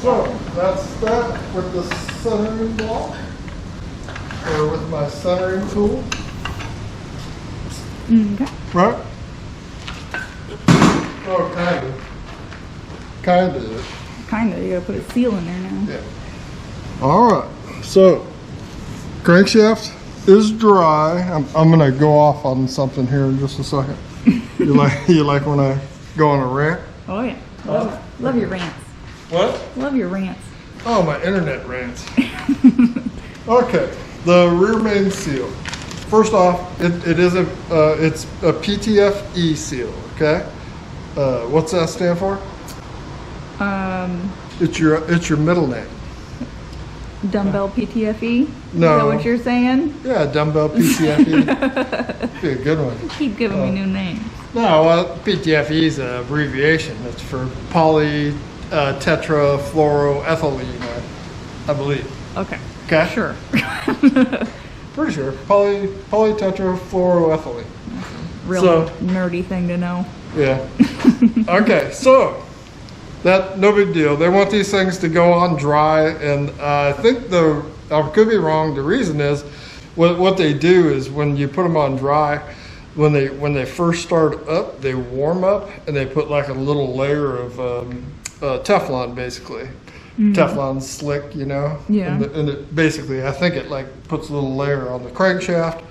So that's that with the centering block, or with my centering tool. Okay. Right? Oh, kind of. Kinda, you gotta put a seal in there now. Yeah. All right. So, crankshaft is dry. I'm gonna go off on something here in just a second. You like when I go on a rant? Oh yeah. Love your rants. What? Love your rants. Oh, my internet rants. Okay, the rear main seal. First off, it's a PTFE seal. Okay. What's that stand for? It's your middle name. Dumbbell PTFE? No. Is that what you're saying? Yeah, dumbbell PTFE. Be a good one. Keep giving me new names. No, well, PTFE is an abbreviation. It's for poly tetrafluoroethylene, I believe. Okay. Okay. Sure. Pretty sure. Poly tetrafluoroethylene. Real So- nerdy thing to know. Yeah. Okay, so that no big deal. They want these things to go on dry, and I think I could be wrong. The reason is what they do is when you put them on dry, when they first start up, they warm up and they put like a little layer of Teflon basically, Teflon slick, you know? Yeah. And it basically, I think it like puts a little layer on the crankshaft.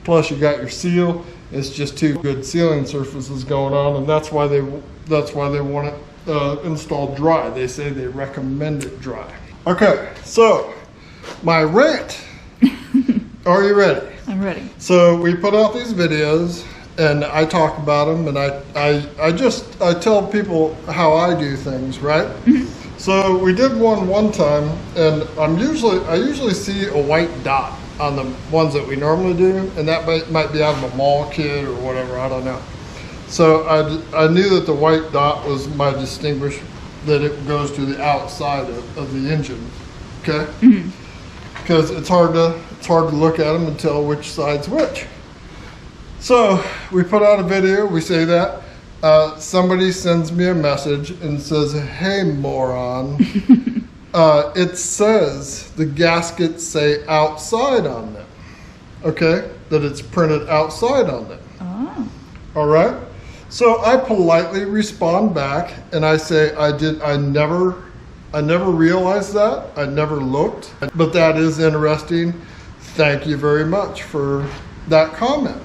Plus you got your seal. It's just two good sealing surfaces going on, and that's why they want it installed dry. They say they recommend it dry. Okay, so my rant. Are you ready? I'm ready. So we put out these videos, and I talk about them, and I tell people how I do things, right? So we did one time, and I usually see a white dot on the ones that we normally do, and that might be out of a mall kit or whatever, I don't know. So I knew that the white dot was my distinguish, that it goes to the outside of the engine, okay? Because it's hard to look at them and tell which side's which. So we put out a video, we say that. Somebody sends me a message and says, "Hey moron, it says the gaskets say outside on them." Okay, that it's printed outside on them. Oh. All right. So I politely respond back and I say, I never realized that. I never looked, but that is interesting. Thank you very much for that comment.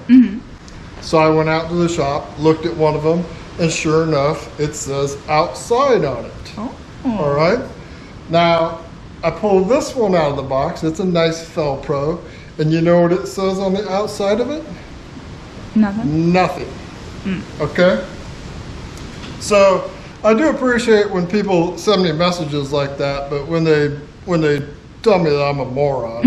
So I went out to the shop, looked at one of them, and sure enough, it says outside on it. Oh. All right. Now, I pulled this one out of the box. It's a nice Felpro. And you know what it says on the outside of it? Nothing. Nothing. Okay? So, I do appreciate when people send me messages like that, but when they tell me that I'm a moron,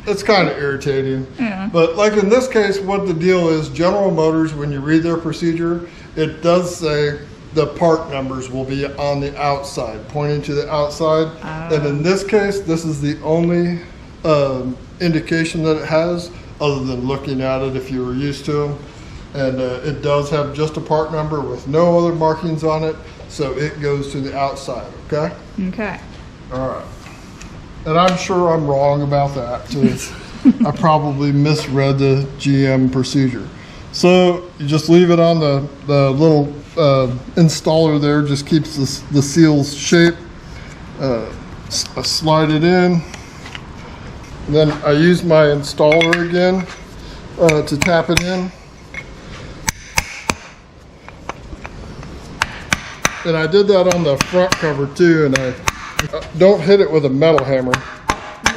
it's kind of irritating. Yeah. But like in this case, what the deal is, General Motors, when you read their procedure, it does say the part numbers will be on the outside, pointing to the outside. And in this case, this is the only indication that it has, other than looking at it if you were used to them. And it does have just a part number with no other markings on it, so it goes to the outside, okay? Okay. All right. And I'm sure I'm wrong about that, too. I probably misread the GM procedure. So you just leave it on the little installer there, just keeps the seal's shape. Slide it in. And then I use my installer again to tap it in. And I did that on the front cover too, and I don't hit it with a metal hammer.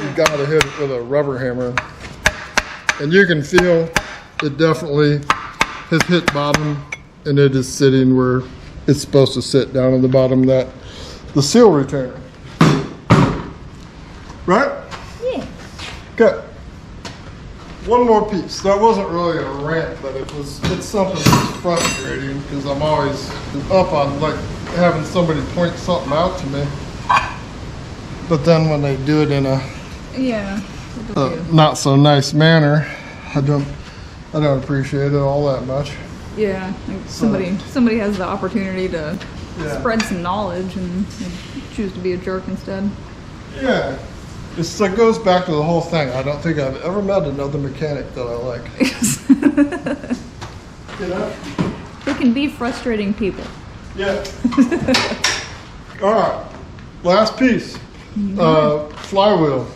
You gotta hit it with a rubber hammer. And you can feel it definitely has hit bottom, and it is sitting where it's supposed to sit, down at the bottom of the seal retainer. Right? Yeah. Okay. One more piece. That wasn't really a rant, but it's something that's frustrating because I'm always up on like having somebody point something out to me. But then when they do it in a not so nice manner, I don't appreciate it all that much. Yeah. Like somebody has the opportunity to spread some knowledge and choose to be a jerk instead. Yeah. It goes back to the whole thing. I don't think I've ever met another mechanic that I like. You know? They can be frustrating people. Yeah. All right. Last piece. Flywheel.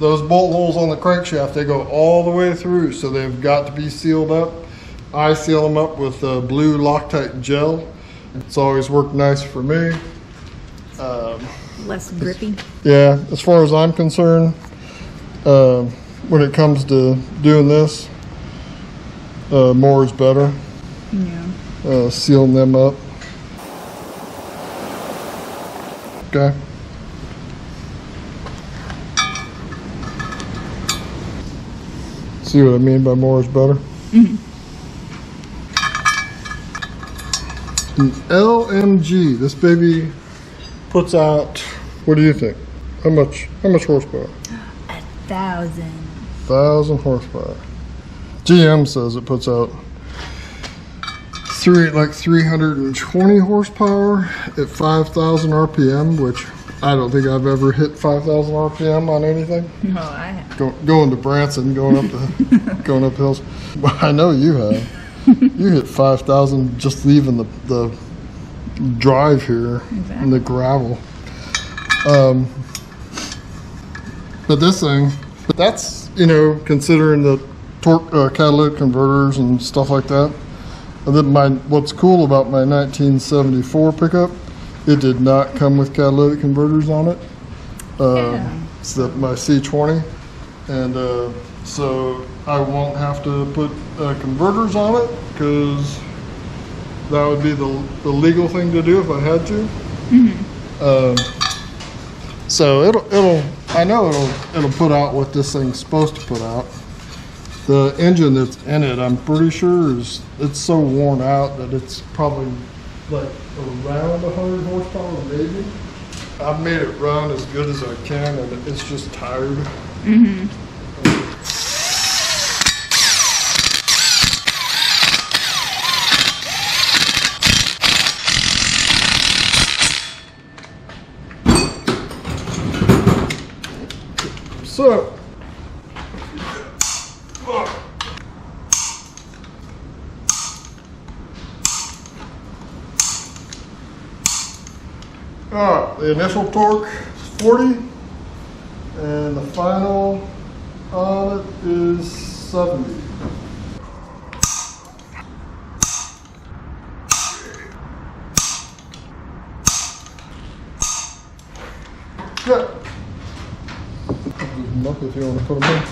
Those bolt holes on the crankshaft, they go all the way through, so they've got to be sealed up. I seal them up with blue Loctite gel. It's always worked nice for me. Less grippy. Yeah, as far as I'm concerned, when it comes to doing this, more is better. Yeah. Sealing them up. Okay. See what I mean by more is better? An LMG, this baby puts out, what do you think? How much horsepower? 1,000. 1,000 horsepower. GM says it puts out 320 horsepower at 5,000 RPM, which I don't think I've ever hit 5,000 RPM on anything. No, I have. Going to Branson, going up hills. But I know you have. You hit 5,000 just leaving the drive here in the gravel. But this thing, that's, you know, considering the torque catalytic converters and stuff like that. And then what's cool about my 1974 pickup, it did not come with catalytic converters on it. It's my C20. And so I won't have to put converters on it, because that would be the legal thing to do if I had to. So I know it'll put out what this thing's supposed to put out. The engine that's in it, I'm pretty sure it's so worn out that it's probably like around 100 horsepower maybe. I've made it run as good as I can, and it's just tired. So, the initial torque is 40, and the final on it is 70. Good. Up if you want to put them in.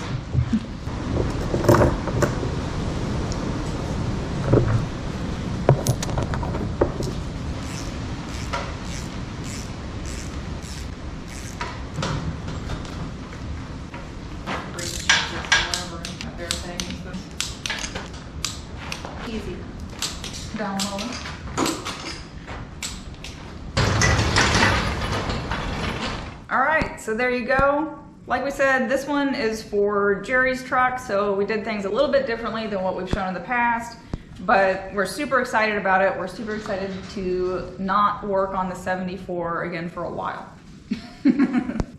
Easy. Down low. All right, so there you go. Like we said, this one is for Jerry's truck, so we did things a little bit differently than what we've shown in the past, but we're super excited about it. We're super excited to not work on the 74 again for a while.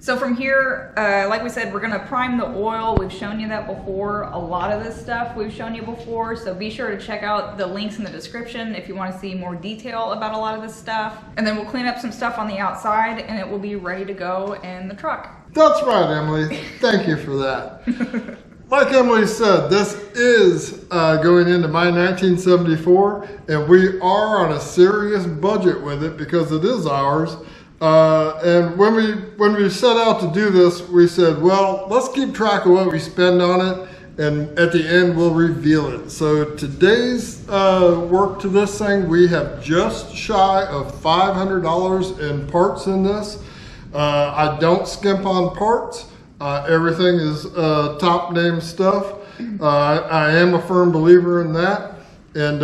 So from here, like we said, we're gonna prime the oil. We've shown you that before. A lot of this stuff we've shown you before, so be sure to check out the links in the description if you wanna see more detail about a lot of this stuff. And then we'll clean up some stuff on the outside and it will be ready to go in the truck. That's right, Emily. Thank you for that. Like Emily said, this is going into my 1974, and we are on a serious budget with it because it is ours. And when we set out to do this, we said, well, let's keep track of what we spend on it, and at the end we'll reveal it. So today's work to this thing, we have just shy of $500 in parts in this. I don't skimp on parts. Everything is top name stuff. I am a firm believer in that, and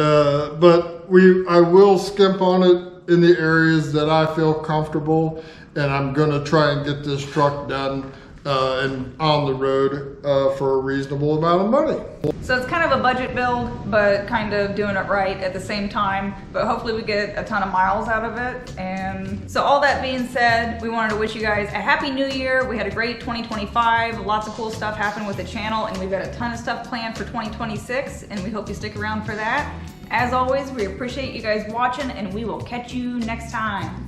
but I will skimp on it in the areas that I feel comfortable, and I'm gonna try and get this truck done and on the road for a reasonable amount of money. So it's kind of a budget build, but kind of doing it right at the same time, but hopefully we get a ton of miles out of it. And so all that being said, we wanted to wish you guys a happy new year. We had a great 2025, lots of cool stuff happened with the channel, and we've got a ton of stuff planned for 2026, and we hope you stick around for that. As always, we appreciate you guys watching, and we will catch you next time.